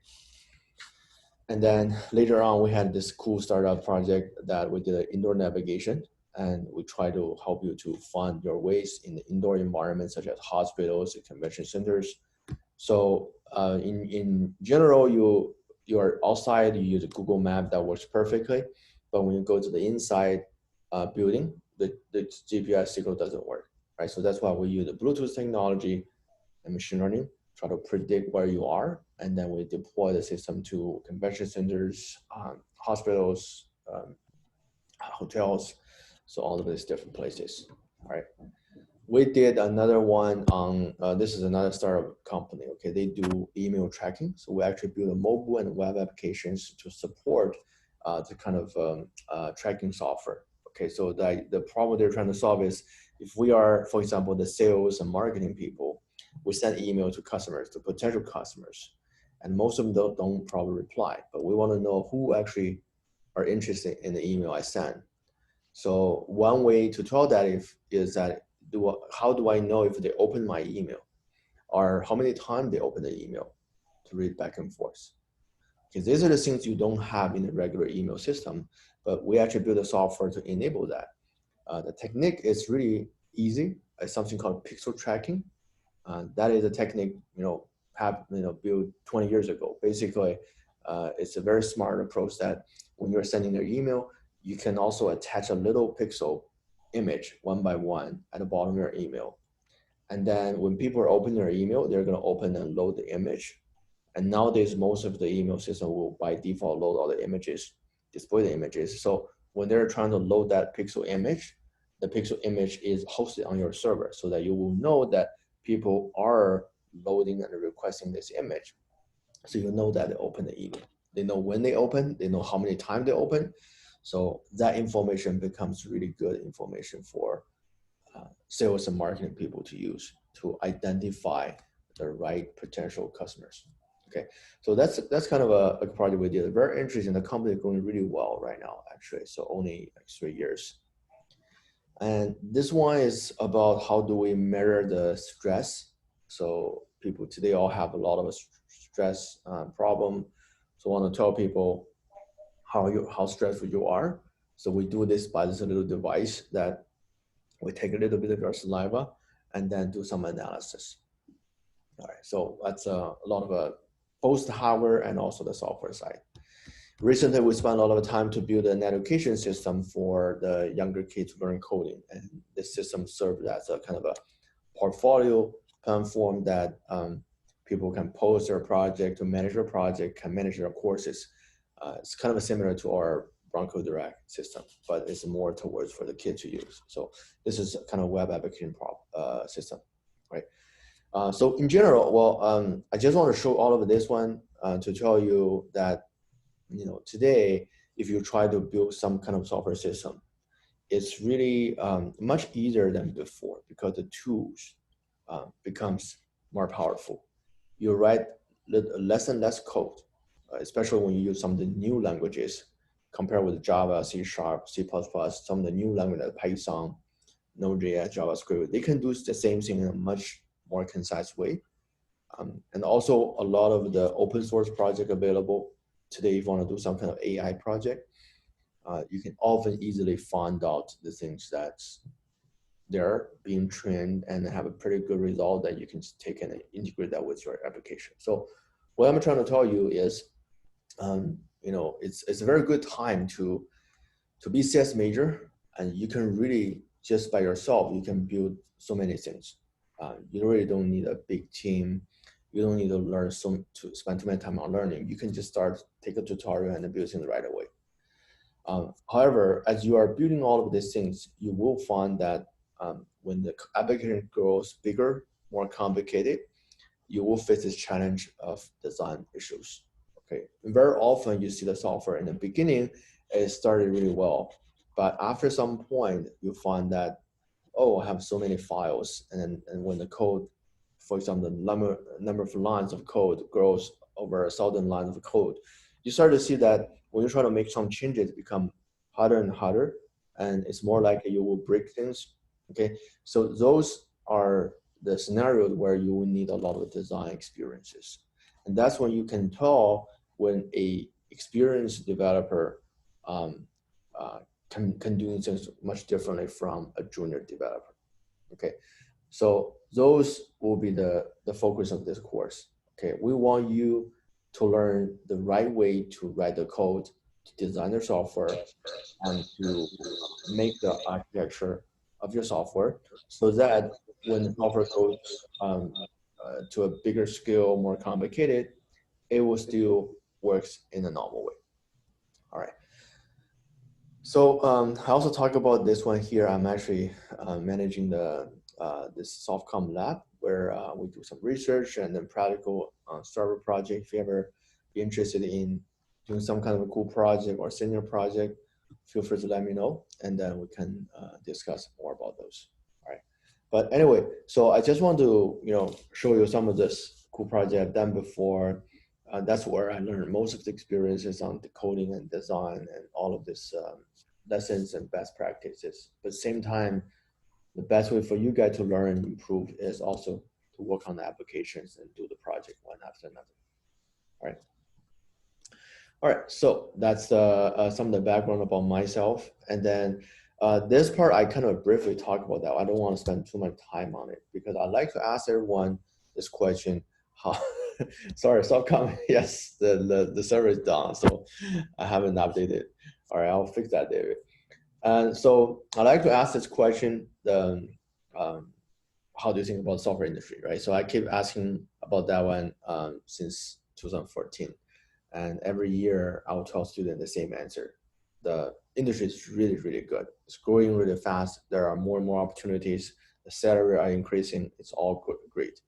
And then later on, we had this cool startup project that we did an indoor navigation, and we try to help you to find your ways in the indoor environment, such as hospitals and convention centers. So in general, you're outside, you use a Google map that works perfectly, but when you go to the inside building, the GPS signal doesn't work, right? So that's why we use the Bluetooth technology and machine learning, try to predict where you are, and then we deploy the system to convention centers, hospitals, hotels, so all of these different places. All right. We did another one on, this is another startup company, okay? They do email tracking. So we actually build a mobile and web applications to support the kind of tracking software. Okay, so the problem they're trying to solve is, if we are, for example, the sales and marketing people, we send email to customers, to potential customers, and most of them don't probably reply, but we want to know who actually are interested in the email I send. So one way to tell that is that, how do I know if they open my email, or how many times they open the email to read back and forth? Because these are the things you don't have in the regular email system, but we actually build a software to enable that. The technique is really easy. It's something called pixel tracking. That is a technique, built 20 years ago. Basically, it's a very smart approach that when you're sending their email, you can also attach a little pixel image one by one at the bottom of your email. And then when people are opening their email, they're going to open and load the image. And nowadays, most of the email system will by default load all the images, display the images. So when they're trying to load that pixel image, the pixel image is hosted on your server, so that you will know that people are loading and requesting this image. So you know that they open the email. They know when they open, they know how many times they open. So that information becomes really good information for sales and marketing people to use to identify the right potential customers. Okay, so that's kind of a project we did. Very interesting. The company is going really well right now, actually. So only like 3 years. And this one is about how do we measure the stress. So people today all have a lot of stress problem. So I want to tell people how stressful you are. So we do this by this little device that we take a little bit of your saliva and then do some analysis. All right, so that's a lot of both the hardware and also the software side. Recently, we spent a lot of time to build an education system for the younger kids to learn coding. And this system serves as a kind of a portfolio platform that people can post their project, to manage their project, can manage their courses. It's kind of similar to our Bronco Direct system, but it's more towards for the kids to use. So this is kind of web application system, right? So in general, well, I just want to show all of this one to tell you that, today, if you try to build some kind of software system, it's really much easier than before, because the tools becomes more powerful. You write less and less code, especially when you use some of the new languages compared with Java, C#, C++, some of the new languages like Python, Node.js, JavaScript. They can do the same thing in a much more concise way. And also a lot of the open source project available today. If you want to do some kind of AI project, you can often easily find out the things that they're being trained and have a pretty good result that you can take and integrate that with your application. So what I'm trying to tell you is, it's a very good time to be CS major, and you can really, just by yourself, you can build so many things. You really don't need a big team. You don't need to learn to spend too many time on learning. You can just take a tutorial and build things right away. However, as you are building all of these things, you will find that when the application grows bigger, more complicated, you will face this challenge of design issues. Okay, very often you see the software in the beginning, it started really well, but after some point you find that, oh, I have so many files, and when the code, for example, the number of lines of code grows over 1,000 lines of code, you start to see that when you try to make some changes, it become harder and harder, and it's more likely you will break things. Okay, so those are the scenarios where you will need a lot of design experiences, and that's when you can tell when a experienced developer um, can do things much differently from a junior developer. Okay, so those will be the focus of this course. Okay, we want you to learn the right way to write the code, to design the software, and to make the architecture of your software so that when the software goes to a bigger scale, more complicated, it will still works in a normal way. All right. So I also talk about this one here. I'm actually managing the this Softcom lab where we do some research and then practical server project. If you ever be interested in doing some kind of a cool project or senior project, feel free to let me know, and then we can discuss more about those. All right. But anyway, so I just want to show you some of this cool project I've done before. That's where I learned most of the experiences on the coding and design and all of this lessons and best practices. But at the same time, the best way for you guys to learn and improve is also to work on the applications and do the project one after another. All right. All right, so that's some of the background about myself. And then this part, I kind of briefly talk about that. I don't want to spend too much time on it because I like to ask everyone this question. How, sorry, stop coming. Yes, the server is down, so I haven't updated. All right, I'll fix that, David. And so I like to ask this question, how do you think about software industry, right? So I keep asking about that one since 2014. And every year I will tell students the same answer. The industry is really, really good. It's growing really fast. There are more and more opportunities. The salary are increasing. It's all good, great.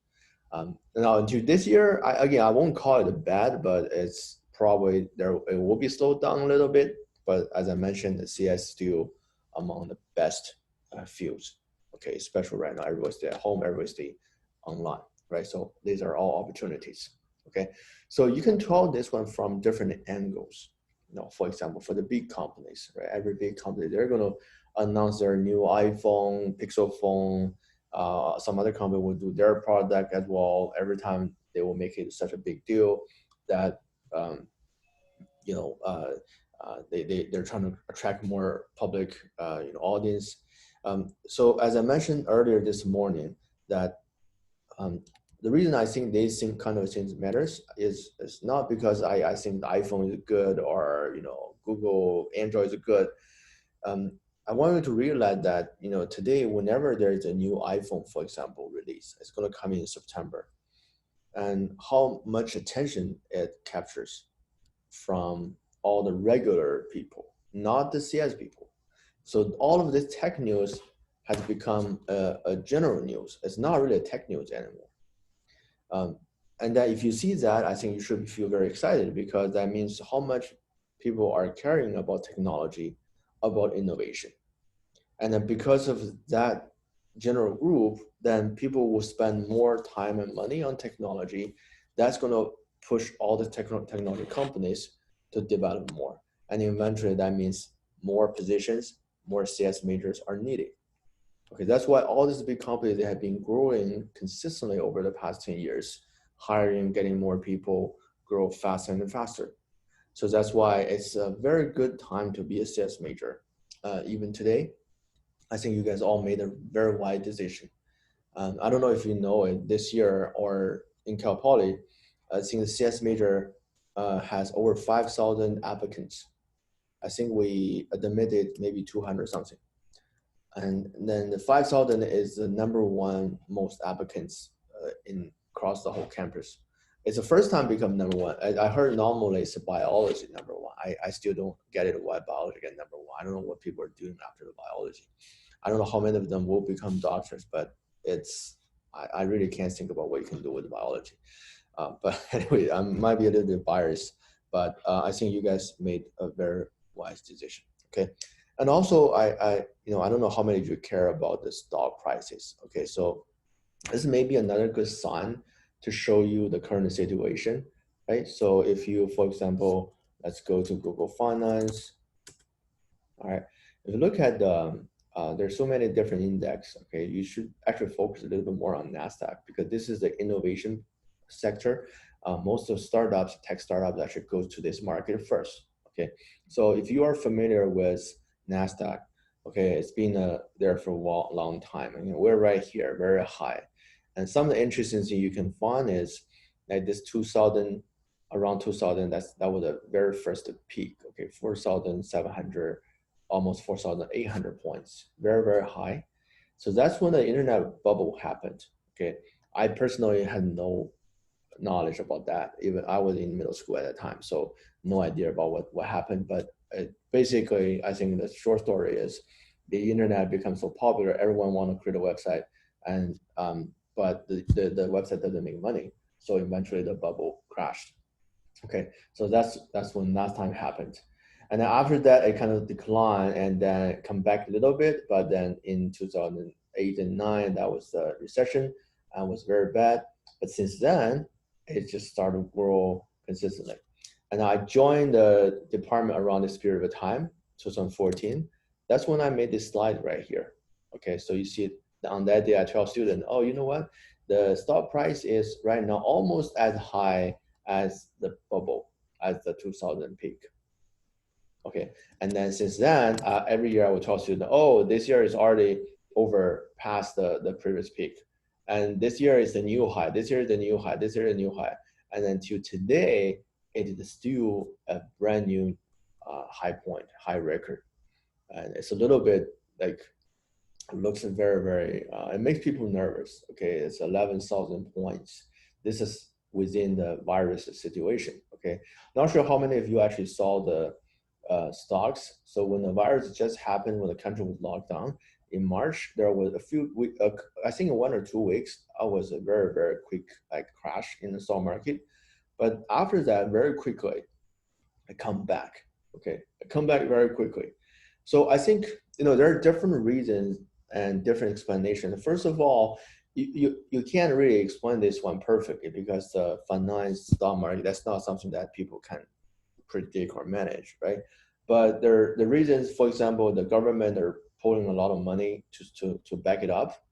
Now into this year, I won't call it bad, but it's probably it will be slowed down a little bit. But as I mentioned, the CS is still among the best fields. Okay, especially right now, everybody stay at home, everybody stay online, right? So these are all opportunities. Okay, so you can tell this one from different angles. For example, for the big companies, right? Every big company, they're going to announce their new iPhone, Pixel phone. Some other company will do their product as well. Every time they will make it such a big deal that they're trying to attract more public audience. So as I mentioned earlier this morning, that the reason I think these kind of things matters is not because I think the iPhone is good or Google Android is good. I want you to realize that today whenever there is a new iPhone, for example, release, it's going to come in September, and how much attention it captures from all the regular people, not the CS people. So all of this tech news has become a general news. It's not really a tech news anymore. And that if you see that, I think you should feel very excited because that means how much people are caring about technology, about innovation. And then because of that general group, then people will spend more time and money on technology. That's going to push all the technology companies to develop more. And eventually that means more positions, more CS majors are needed. Okay, that's why all these big companies, they have been growing consistently over the past 10 years, hiring, getting more people, grow faster and faster. So that's why it's a very good time to be a CS major. Even today, I think you guys all made a very wise decision. I don't know if you know it, this year or in Cal Poly, I think the CS major has over 5,000 applicants. I think we admitted maybe 200 something. And then the 5,000 is the number one most applicants in across the whole campus. It's the first time become number one. I heard normally it's biology number one. I still don't get it why biology get number one. I don't know what people are doing after the biology. I don't know how many of them will become doctors, but I really can't think about what you can do with biology. But anyway, I might be a little bit biased but I think you guys made a very wise decision. Okay, and also I don't know how many of you care about the stock prices. Okay, so this may be another good sign to show you the current situation, right? So if you, for example, let's go to Google Finance. All right, if you look at the there's so many different index. Okay, you should actually focus a little bit more on Nasdaq because this is the innovation sector. Most of startups, tech startups, actually go to this market first. Okay, so if you are familiar with Nasdaq, okay, it's been there for a long time. I mean, we're right here, very high, and some of the interesting things you can find is like this 2000, around 2000. That was the very first peak. Okay, 4,700, almost 4,800 points, very, very high. So that's when the internet bubble happened. Okay, I personally had no knowledge about that. Even I was in middle school at the time, so no idea about what happened. But basically, I think the short story is the internet becomes so popular, everyone want to create a website, and but the website doesn't make money. So eventually the bubble crashed. Okay, so that's when last time happened. And then after that, it kind of declined and then come back a little bit. But then in 2008 and 9, that was the recession and was very bad. But since then, it just started to grow consistently. And I joined the department around this period of time, 2014. That's when I made this slide right here. Okay, so you see on that day, I tell students, oh, you know what? The stock price is right now almost as high as the bubble, as the 2000 peak. Okay, and then since then, every year I would tell students, oh, this year is already over past the previous peak. And this year is the new high, this year is the new high, this year is the new high. And then to today, it is still a brand new high point, high record. And it's a little bit like, it looks very, very, it makes people nervous. Okay, it's 11,000 points. This is within the virus situation. Okay, not sure how many of you actually saw the stocks. So when the virus just happened, when the country was locked down in March, there was a few weeks, I think 1 or 2 weeks, I was a very, very quick like crash in the stock market. But after that, very quickly, I come back. Okay, I come back very quickly. So I think there are different reasons and different explanations. First of all, you can't really explain this one perfectly because the finance stock market, that's not something that people can predict or manage, right? But the reasons, for example, the government are pulling a lot of money to back it up.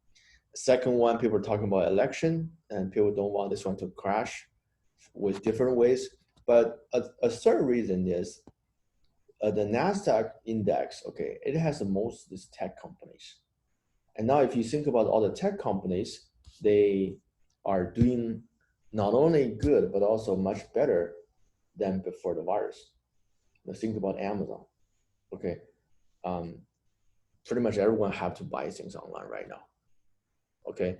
Second one, people are talking about election and people don't want this one to crash with different ways. But a third reason is the NASDAQ index, okay, it has the most these tech companies. And now if you think about all the tech companies, they are doing not only good, but also much better than before the virus. Now think about Amazon, okay? Pretty much everyone have to buy things online right now, okay?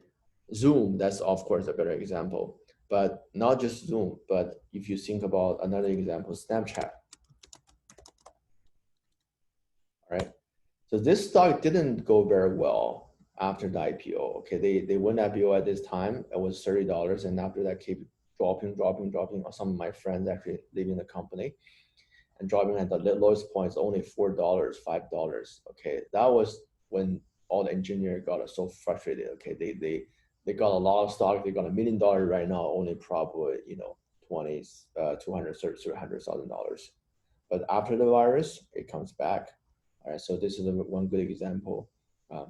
Zoom, that's of course a better example, but not just Zoom, but if you think about another example, Snapchat, all right? So this stock didn't go very well after the IPO. Okay, they went IPO at this time. It was $30, and after that, keep dropping. Some of my friends actually leaving the company and dropping at the lowest point is only $4, $5. Okay, that was when all the engineers got so frustrated. Okay, they got a lot of stock. They got $1 million right now, only probably 20, 200, $300,000. But after the virus, it comes back. All right, so this is one good example.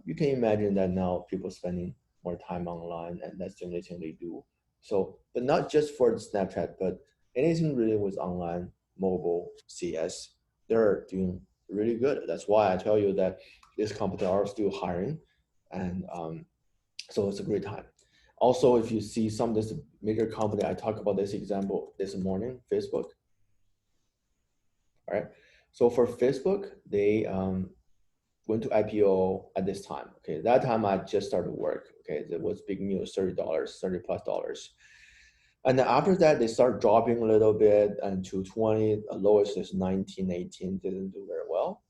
You can imagine that now people spending more time online, and that's the only thing they do. So, but not just for the Snapchat, but anything really with online, mobile, CS, they're doing really good. That's why I tell you that these companies are still hiring, and so it's a great time. Also, if you see some of this major company, I talked about this example this morning, Facebook. All right. So for Facebook, they went to IPO at this time. Okay, that time I just started work. Okay, it was big news, $30, $30+. And then after that, they start dropping a little bit and to 20, the lowest is 19, 18, didn't do very well.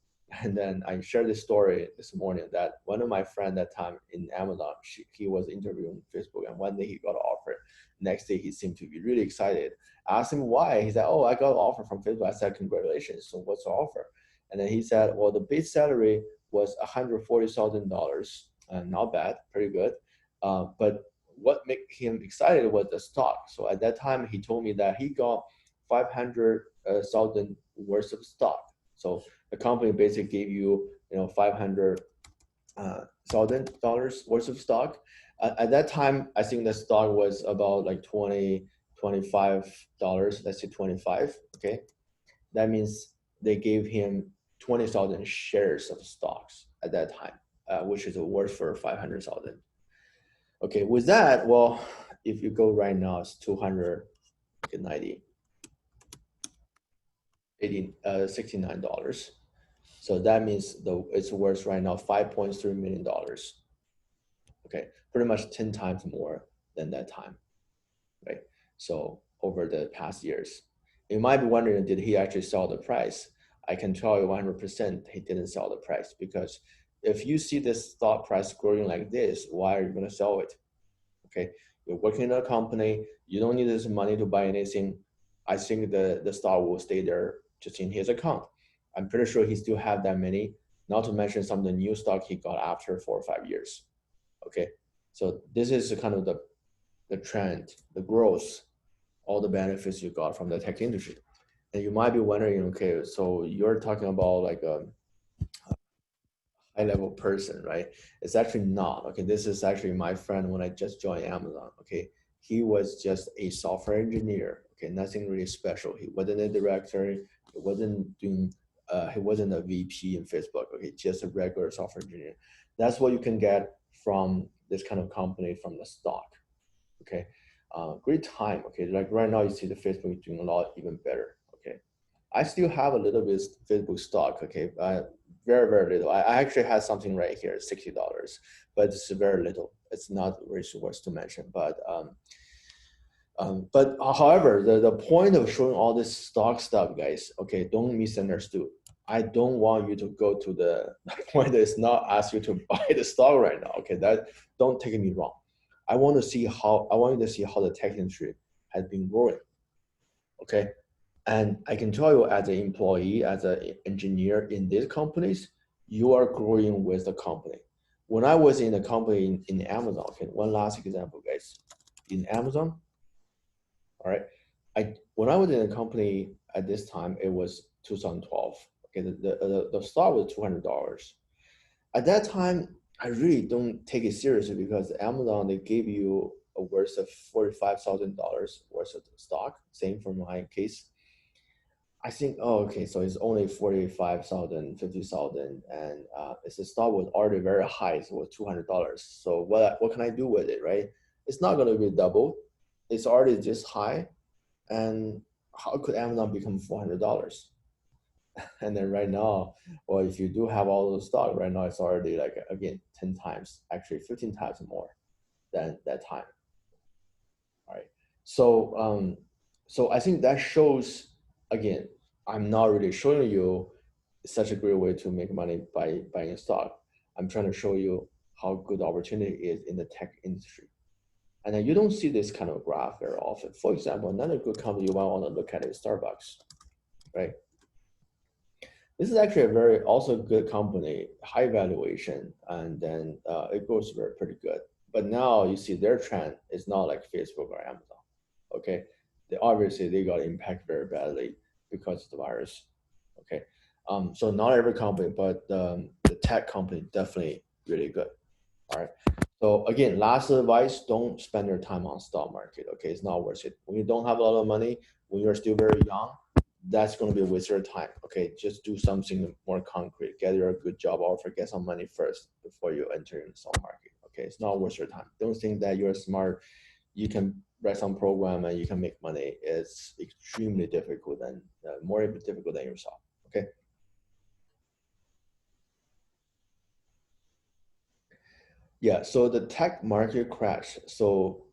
And then I shared this story this morning that one of my friends that time in Amazon, he was interviewing Facebook and one day he got offered next day he seemed to be really excited. I asked him why. He said, oh, I got an offer from Facebook. I said, congratulations. So what's the offer? And then he said, well, the base salary was $140,000. Not bad, pretty good. But what made him excited was the stock. So at that time, he told me that he got 500,000 worth of stock. So the company basically gave you, $500,000 worth of stock. At that time, I think the stock was about like $25. Let's say 25. Okay, that means they gave him 20,000 shares of stocks at that time, which is worth for 500,000. Okay, with that, well, if you go right now, it's 290, $69. So that means it's worth right now $5.3 million. Okay, pretty much 10 times more than that time, right? So over the past years, you might be wondering, did he actually sell the price? I can tell you 100% he didn't sell the price, because if you see this stock price growing like this, why are you going to sell it? Okay, you're working in a company, you don't need this money to buy anything. I think the stock will stay there just in his account. I'm pretty sure he still have that many, not to mention some of the new stock he got after 4 or 5 years. Okay, so this is kind of the trend, the growth, all the benefits you got from the tech industry. And you might be wondering, okay, so you're talking about like a high level person, right? It's actually not. Okay, this is actually my friend when I just joined Amazon. Okay, he was just a software engineer. Okay, nothing really special. He wasn't a director. He wasn't a VP in Facebook. Okay, just a regular software engineer. That's what you can get from this kind of company from the stock. Okay, great time. Okay, like right now you see the Facebook doing a lot even better. Okay, I still have a little bit Facebook stock. Okay, very, very little. I actually had something right here, $60, but it's very little. It's not really worth to mention. But however, the point of showing all this stock stuff, guys, okay, don't misunderstood. I don't want you to go to the point that it's not ask you to buy the stock right now. Okay, that don't take me wrong. I want you to see how the tech industry has been growing. Okay, and I can tell you, as an employee, as an engineer in these companies, you are growing with the company. When I was in a company in Amazon, okay, one last example, guys, in Amazon, all right, when I was in a company at this time, it was 2012. Okay, the stock was $200. At that time, I really don't take it seriously, because Amazon, they gave you a worth of $45,000 worth of stock. Same for my case. I think, oh, okay, so it's only 45,000, 50,000, and it's the stock was already very high, so it was $200. So what can I do with it, right? It's not going to be double. It's already this high, and how could Amazon become $400? And then right now, well, if you do have all those stock right now, it's already like, again, 10 times, actually 15 times more than that time. All right. So I think that shows, again, I'm not really showing you such a great way to make money by buying stock. I'm trying to show you how good the opportunity is in the tech industry. And then you don't see this kind of graph very often. For example, another good company you might want to look at is Starbucks, right? This is actually a very also good company, high valuation, and then it goes pretty good. But now you see their trend is not like Facebook or Amazon. Okay, they got impacted very badly because of the virus. Okay, so not every company, but the tech company definitely really good. All right. So again, last advice: don't spend your time on stock market. Okay, it's not worth it. When you don't have a lot of money, when you're still very young, that's going to be a waste of your time. Okay, just do something more concrete. Get your good job offer, get some money first before you enter in the stock market. Okay, it's not worth your time. Don't think that you're smart, you can write some program and you can make money. It's extremely difficult and more difficult than yourself. Okay. Yeah, so the tech market crash. So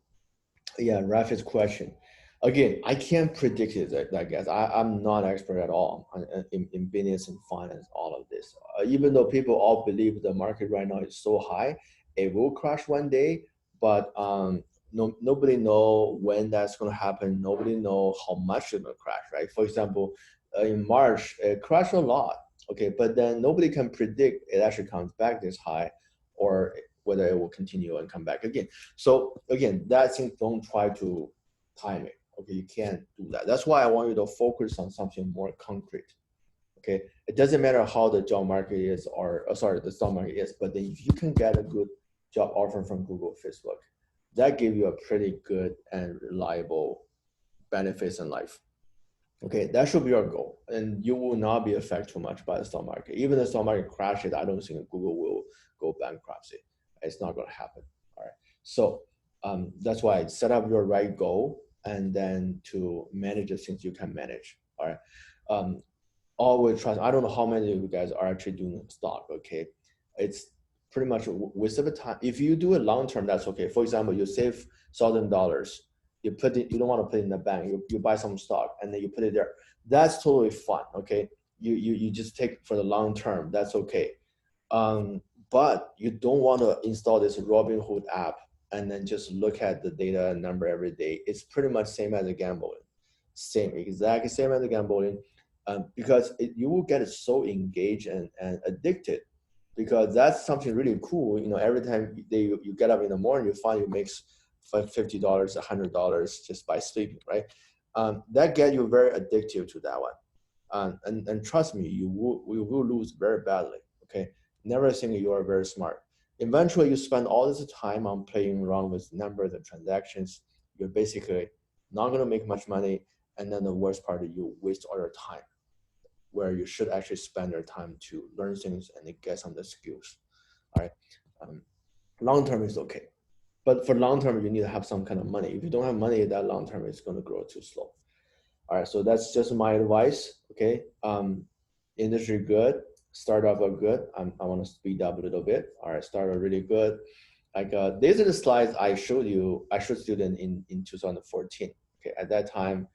yeah, Raf's question. Again, I can't predict it, I guess. I'm not an expert at all in business and finance, all of this. Even though people all believe the market right now is so high, it will crash one day. But nobody know when that's going to happen. Nobody know how much it's going to crash, right? For example, in March, it crashed a lot, okay, but then nobody can predict it actually comes back this high, or whether it will continue and come back again. So again, that thing, don't try to time it. Okay, you can't do that. That's why I want you to focus on something more concrete. Okay, it doesn't matter how the job market is, or sorry, the stock market is, but then if you can get a good job offer from Google, Facebook, that give you a pretty good and reliable benefits in life. Okay, that should be your goal, and you will not be affected too much by the stock market. Even the stock market crashes, I don't think Google will go bankruptcy. It's not going to happen. All right, so that's why set up your right goal, and then to manage the things you can manage. All right, always trust. I don't know how many of you guys are actually doing stock. Okay, it's pretty much waste of the time. If you do it long term, that's okay. For example, you save $1,000, you put it, you don't want to put it in the bank. You buy some stock and then you put it there. That's totally fun. Okay, you just take it for the long term. That's okay. But you don't want to install this Robinhood app and then just look at the data number every day. It's pretty much same as a gambling. Same, exactly same as a gambling. Because you will get so engaged and addicted, because that's something really cool. You know, every time you get up in the morning, you find you make $50, $100 just by sleeping, right? That get you very addictive to that one. And trust me, you will lose very badly. Okay, never think you are very smart. Eventually, you spend all this time on playing around with numbers and transactions. You're basically not going to make much money, and then the worst part is you waste all your time, where you should actually spend your time to learn things and get some of the skills. All right, long term is okay, but for long term, you need to have some kind of money. If you don't have money, that long term is going to grow too slow. All right, so that's just my advice. Okay, industry good, startup are good. I want to speed up a little bit. All right, startup really good. Like these are the slides I showed you. I showed students in 2014. Okay, at that time,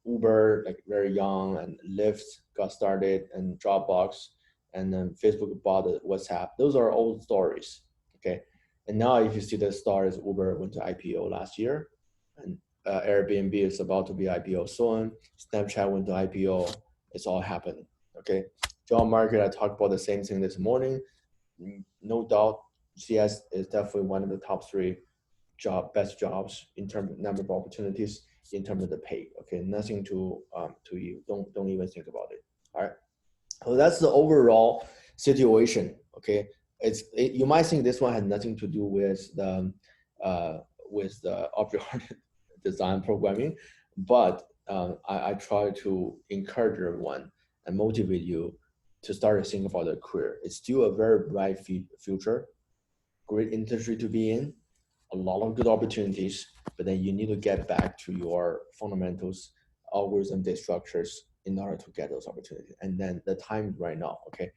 Uber, like very young, and Lyft got started, and Dropbox, and then Facebook bought WhatsApp. Those are old stories. Okay, and now if you see the stars, Uber went to IPO last year, and Airbnb is about to be IPO soon. Snapchat went to IPO. It's all happening. Okay, job market. I talked about the same thing this morning. No doubt, CS is definitely one of the top three best jobs in terms of number of opportunities, in terms of the pay. Okay, nothing to you. Don't even think about it. All right. So that's the overall situation. Okay, you might think this one had nothing to do with the object-oriented design programming, but I try to encourage everyone and motivate you to start to think about their career. It's still a very bright future, great industry to be in, a lot of good opportunities, but then you need to get back to your fundamentals, algorithms, data structures in order to get those opportunities. And then the time is right now, okay?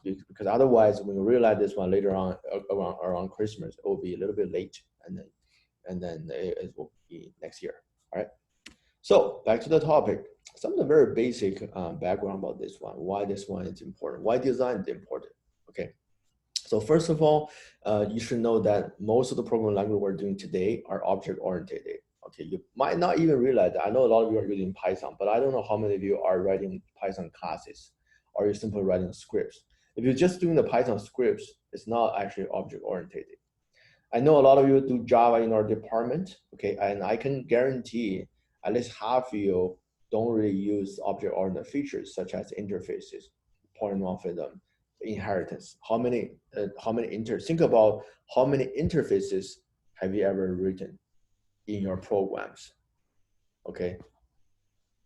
Because otherwise, when you realize this one later on around Christmas, it will be a little bit late, and then it will be next year. All right. So back to the topic. Some of the very basic background about this one. Why this one is important? Why design is important? Okay. So first of all, you should know that most of the programming language we're doing today are object-oriented. Okay, you might not even realize that. I know a lot of you are using Python, but I don't know how many of you are writing Python classes, or you're simply writing scripts. If you're just doing the Python scripts, it's not actually object-oriented. I know a lot of you do Java in our department, okay, and I can guarantee at least half of you don't really use object-oriented features such as interfaces, polymorphism, inheritance. Think about how many interfaces have you ever written in your programs, okay?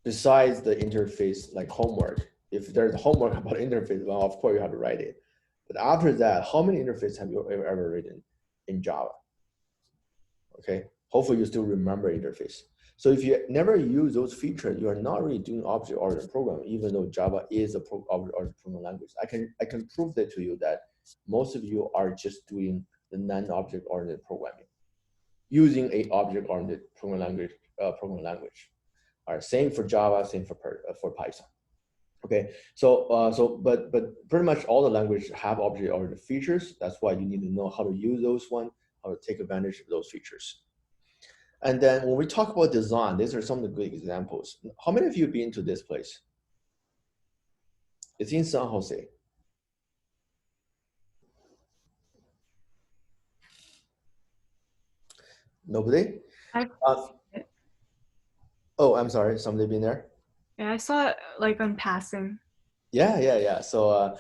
Besides the interface, like homework, if there's homework about interface, well, of course you have to write it. But after that, how many interfaces have you ever written in Java? Okay, hopefully you still remember interface. So if you never use those features, you are not really doing object-oriented programming, even though Java is a object-oriented programming language. I can prove that to you that most of you are just doing the non-object-oriented programming, using a object-oriented programming language. All right, same for Java, same for Python. Okay, but pretty much all the languages have object-oriented features. That's why you need to know how to use those how to take advantage of those features. And then when we talk about design, these are some of the good examples. How many of you been to this place? It's in San Jose. Nobody? Oh, I'm sorry. Somebody been there? Yeah, I saw it like on passing. Yeah. So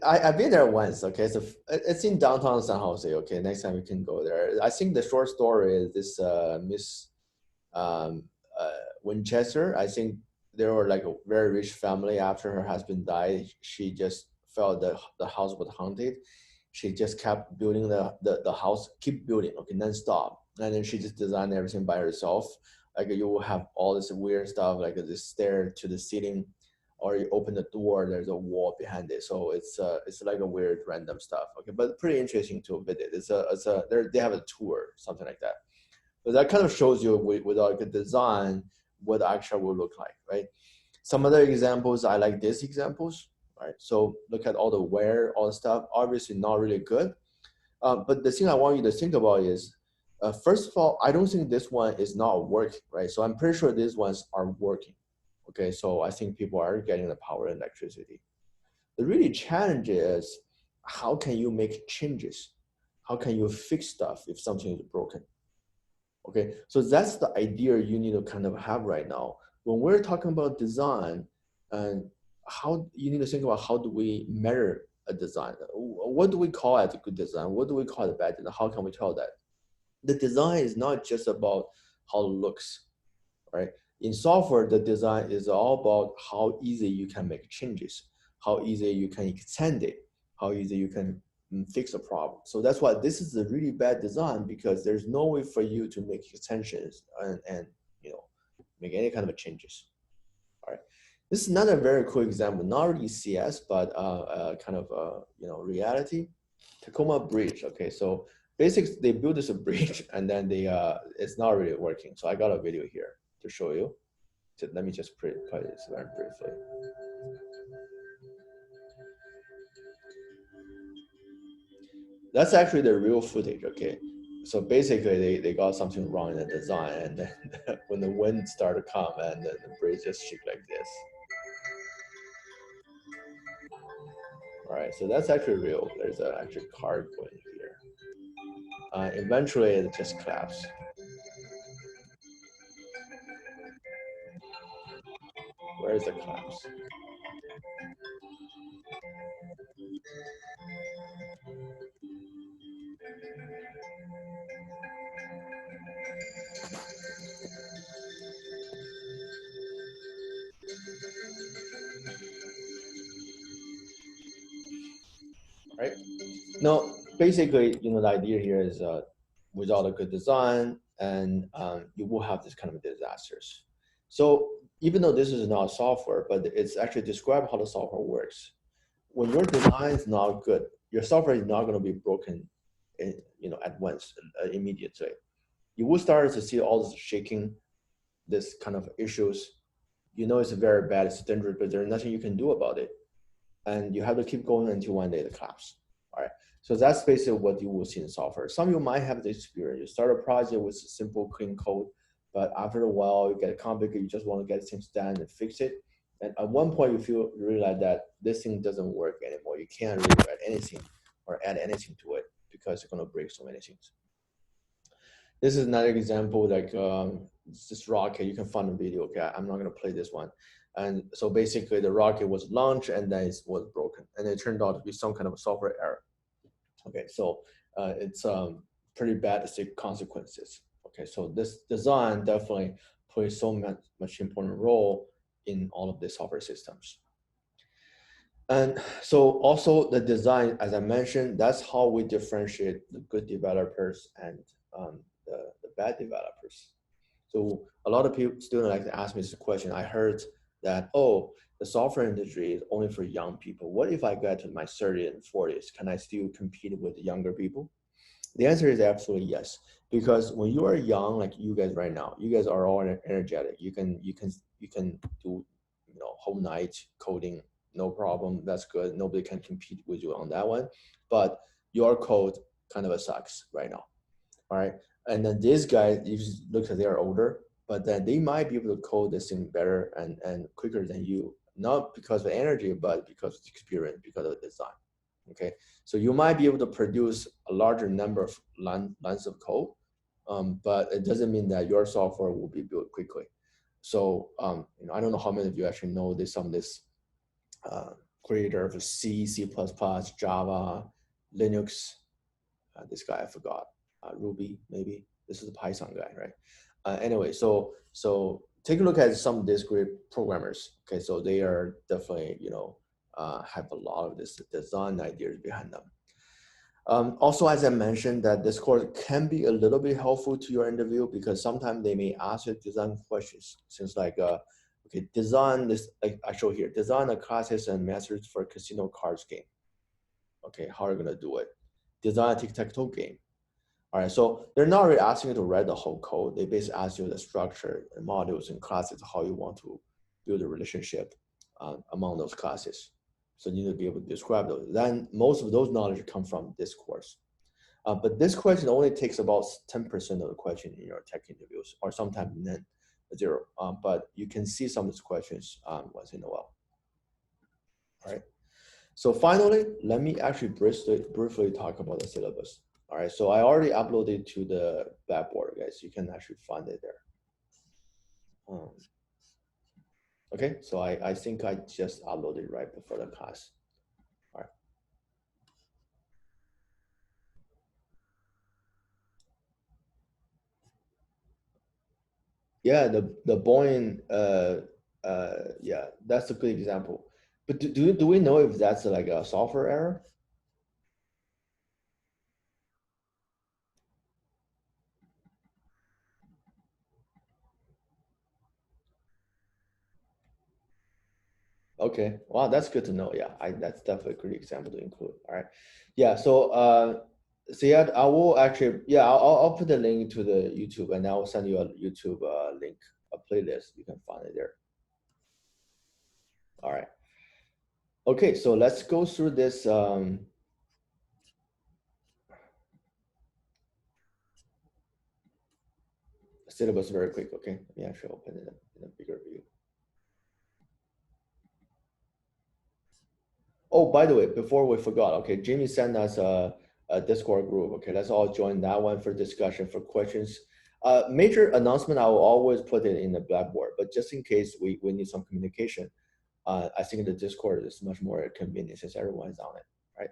I've been there once. Okay, so it's in downtown San Jose. Okay, next time we can go there. I think the short story is this Miss um, Winchester. I think they were like a very rich family. After her husband died, she just felt that the house was haunted. She just kept building the house, keep building, okay, non-stop. And then she just designed everything by herself. Like you will have all this weird stuff, like this stair to the ceiling, or you open the door, there's a wall behind it. So it's like a weird random stuff. Okay, but pretty interesting to visit. They have a tour, something like that. But that kind of shows you without a design what actually will look like, right? Some other examples, I like these examples, right? So look at all the wear, all the stuff, obviously not really good. But the thing I want you to think about is, first of all, I don't think this one is not working, right? So I'm pretty sure these ones are working. Okay, so I think people are getting the power and electricity. The really challenge is, how can you make changes? How can you fix stuff if something is broken? Okay, so that's the idea you need to kind of have right now. When we're talking about design, and how you need to think about how do we measure a design? What do we call it a good design? What do we call it a bad design? How can we tell that? The design is not just about how it looks, right? In software, the design is all about how easy you can make changes, how easy you can extend it, how easy you can fix a problem. So that's why this is a really bad design, because there's no way for you to make extensions and make any kind of changes. All right. This is another very cool example, not really CS, but kind of reality. Tacoma Bridge. Okay, so basically they built this bridge and then it's not really working. So I got a video here to show you. So let me just play this very briefly. That's actually the real footage, okay? So basically they got something wrong in the design, and then when the wind started to come and the bridge just shook like this. All right, so that's actually real. There's an actual car going here. Eventually it just collapsed. Where is the collapse? Right? No, basically, the idea here is without a good design, and you will have this kind of disasters. So even though this is not software, but it's actually describe how the software works. When your design is not good, your software is not going to be broken, at once, immediately. You will start to see all this shaking, this kind of issues. It's very bad, it's dangerous, but there's nothing you can do about it, and you have to keep going until one day it collapses. All right. So that's basically what you will see in software. Some of you might have this experience. You start a project with simple, clean code, but after a while, you get complicated. You just want to get things done and fix it. And at one point, you realize that this thing doesn't work anymore. You can't really write anything or add anything to it because you're going to break so many things. This is another example, like this rocket. You can find a video. Okay, I'm not going to play this one. And so basically the rocket was launched and then it was broken. And it turned out to be some kind of a software error. Okay, so it's pretty bad consequences. Okay, so this design definitely plays so much important role in all of the software systems. And so also the design, as I mentioned, that's how we differentiate the good developers and the bad developers. So a lot of students like to ask me this question. I heard that, oh, the software industry is only for young people. What if I get to my 30s and 40s? Can I still compete with the younger people? The answer is absolutely yes. Because when you are young, like you guys right now, you guys are all energetic. You can do whole night coding, no problem. That's good. Nobody can compete with you on that one. But your code kind of sucks right now. All right. And then these guys, you just look at they're older, but then they might be able to code this thing better and quicker than you, not because of energy, but because of experience, because of design. Okay, so you might be able to produce a larger number of lines of code, but it doesn't mean that your software will be built quickly. So I don't know how many of you actually know this, some of this creator of C, C++, Java, Linux. This guy I forgot, Ruby maybe. This is a Python guy, right? Anyway, so take a look at some of these great programmers. Okay, so they are definitely have a lot of this design ideas behind them. Also, as I mentioned, that this course can be a little bit helpful to your interview because sometimes they may ask you design questions, since like okay, design this, like I show here, design a classes and methods for casino cards game. Okay, how are you gonna do it? Design a tic-tac-toe game. All right, so they're not really asking you to write the whole code. They basically ask you the structure and modules and classes, how you want to build a relationship among those classes. So you need to be able to describe those. Then most of those knowledge come from this course. But this question only takes about 10% of the question in your tech interviews, or sometimes none, zero. But you can see some of these questions once in a while. All right. So finally, let me actually briefly talk about the syllabus. All right, so I already uploaded to the Blackboard, guys. You can actually find it there. Okay, so I think I just uploaded right before the class. All right. Yeah, the Boeing, yeah, that's a good example. But do we know if that's like a software error? Okay, wow, that's good to know. Yeah, that's definitely a great example to include. All right, yeah. So yeah, I will actually, yeah, I'll put the link to the YouTube, and I will send you a YouTube link, a playlist. You can find it there. All right. Okay, so let's go through this syllabus very quick. Okay, let me actually open it in a bigger view. Oh, by the way, before we forgot, okay, Jimmy sent us a Discord group. Okay, let's all join that one for discussion, for questions. Major announcement, I will always put it in the Blackboard, but just in case we need some communication, I think the Discord is much more convenient since everyone's on it, right?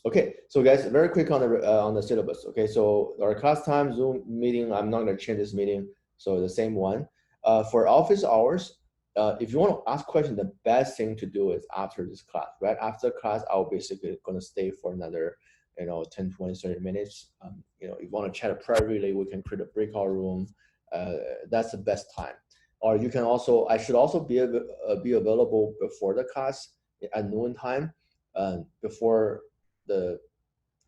Okay, so guys, very quick on the syllabus. Okay, so our class time Zoom meeting, I'm not gonna change this meeting, so the same one. For office hours, if you want to ask questions, the best thing to do is after this class. Right after class, I'll basically gonna stay for another 10, 20, 30 minutes. If you want to chat privately, we can create a breakout room. That's the best time. Or you can also, I should also be available before the class at noon time, before the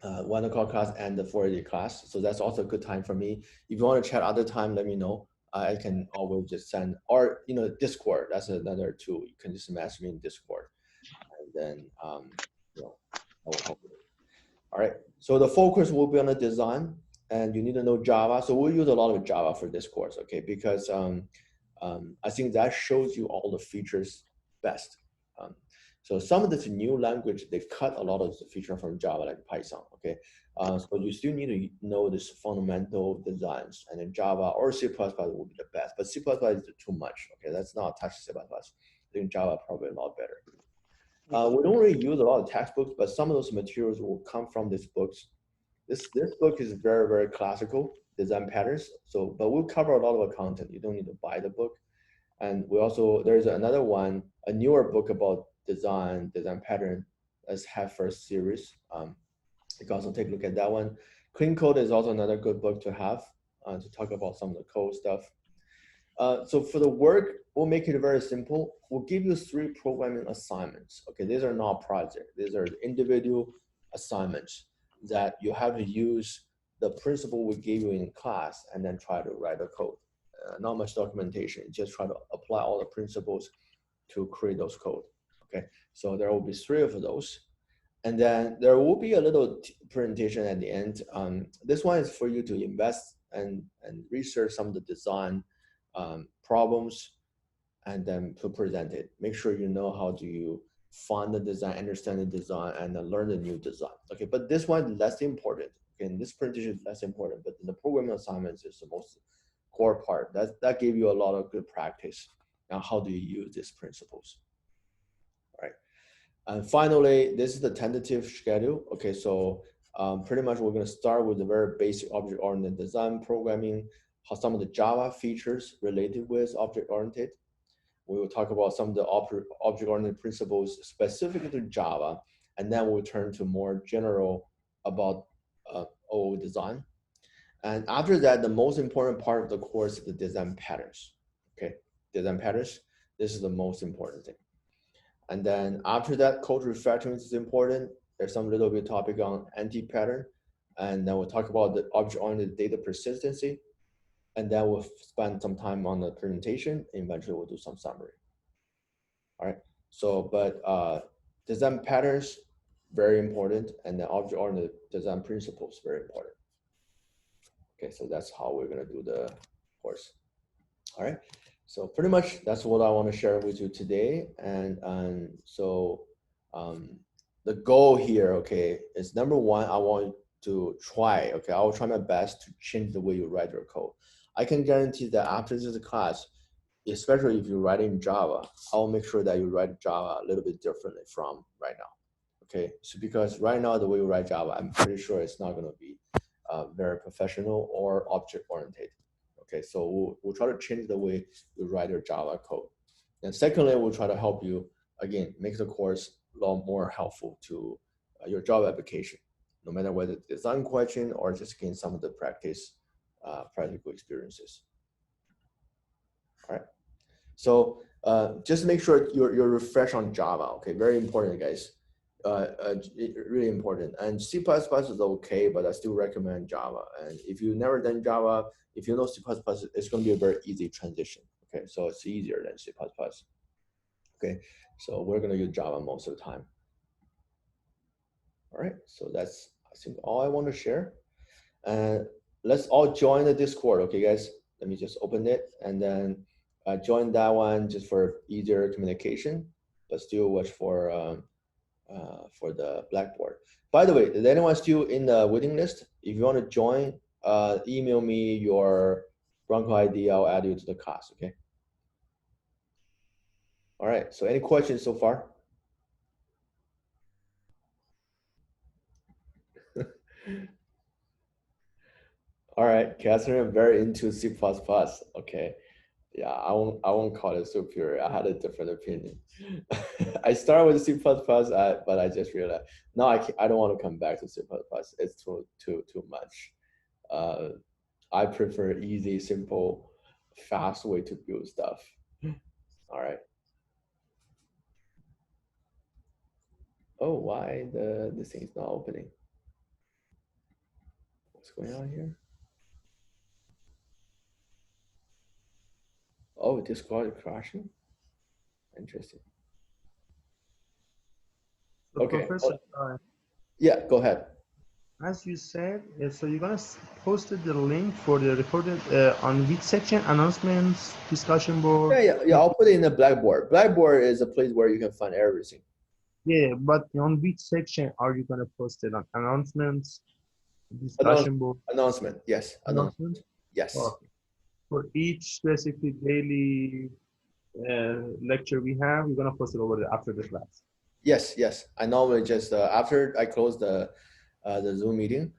1 o'clock class and the 4:30 class. So that's also a good time for me. If you want to chat other time, let me know. I can always just send, or Discord. That's another tool. You can just message me in Discord, and then I will help you. All right. So the focus will be on the design, and you need to know Java. So we'll use a lot of Java for this course, okay? Because I think that shows you all the features best. So some of this new language, they cut a lot of the feature from Java, like Python, okay? So you still need to know this fundamental designs, and then Java or C++ will be the best, but C++ is too much, okay? Let's not touch C++. I think Java probably a lot better. We don't really use a lot of textbooks, but some of those materials will come from these books. This book is very, very classical design patterns. So, but we'll cover a lot of the content. You don't need to buy the book. And we also, there's another one, a newer book about design pattern, as Have First series. You can also take a look at that one. Clean Code is also another good book to have to talk about some of the code stuff. So for the work, we'll make it very simple. We'll give you 3 programming assignments. Okay, these are not projects. These are individual assignments that you have to use the principle we gave you in class and then try to write a code. Not much documentation, just try to apply all the principles to create those code. Okay, so there will be 3 of those. And then there will be a little presentation at the end. This one is for you to invest and research some of the design problems, and then to present it. Make sure you know how do you find the design, understand the design, and then learn the new design. Okay, but this one less important. Okay, this presentation is less important, but the programming assignments is the most core part. That gave you a lot of good practice. Now, how do you use these principles? All right. And finally, this is the tentative schedule. Okay, so pretty much we're going to start with the very basic object-oriented design programming, how some of the Java features related with object-oriented. We will talk about some of the object-oriented principles specific to Java, and then we'll turn to more general about OO design. And after that, the most important part of the course is the design patterns. Okay, design patterns. This is the most important thing. And then after that, code refactoring is important. There's some little bit topic on anti-pattern. And then we'll talk about the object-oriented data persistency. And then we'll spend some time on the presentation. And eventually we'll do some summary. All right. So, but design patterns, very important. And then object-oriented design principles, very important. Okay, so that's how we're gonna do the course. All right. So pretty much that's what I want to share with you today. And so the goal here, okay, is number one, I want to try, okay, I will try my best to change the way you write your code. I can guarantee that after this class, especially if you write in Java, I'll make sure that you write Java a little bit differently from right now. Okay, so because right now the way you write Java, I'm pretty sure it's not going to be very professional or object-oriented. Okay, so we'll try to change the way you write your Java code. And secondly, we'll try to help you, again, make the course a lot more helpful to your Java application, no matter whether it's design question or just gain some of the practical experiences. All right, so just make sure you're refreshed on Java, okay, very important, guys. Really important. And C++ is okay, but I still recommend Java. And if you've never done Java, if you know C++, it's going to be a very easy transition. Okay, so it's easier than C++. Okay, so we're going to use Java most of the time. All right, so that's, I think, all I want to share. And let's all join the Discord. Okay, guys, let me just open it and then join that one just for easier communication, but still watch for the Blackboard. By the way, is anyone still in the waiting list? If you want to join, email me your Bronco ID. I'll add you to the class, okay? All right, so any questions so far? All right, Catherine, I'm very into C++. Okay, yeah, I won't call it superior. I had a different opinion. I started with C++, but I just realized no, I don't want to come back to C++. It's too much. I prefer easy, simple, fast way to build stuff. All right. Oh, why this thing's not opening? What's going on here? Oh, Discord is crashing. Interesting. So okay. Professor, Yeah, go ahead. As you said, so you're gonna post the link for the recorded on which section? Announcements, discussion board. Yeah. I'll put it in the Blackboard. Blackboard is a place where you can find everything. Yeah, but on which section are you gonna post it on? Announcements, discussion board. Announcement. Yes. Announcement. Yes. Okay. For each specific daily lecture we have, we're gonna post it over after the class. Yes. I normally just after I close the Zoom meeting,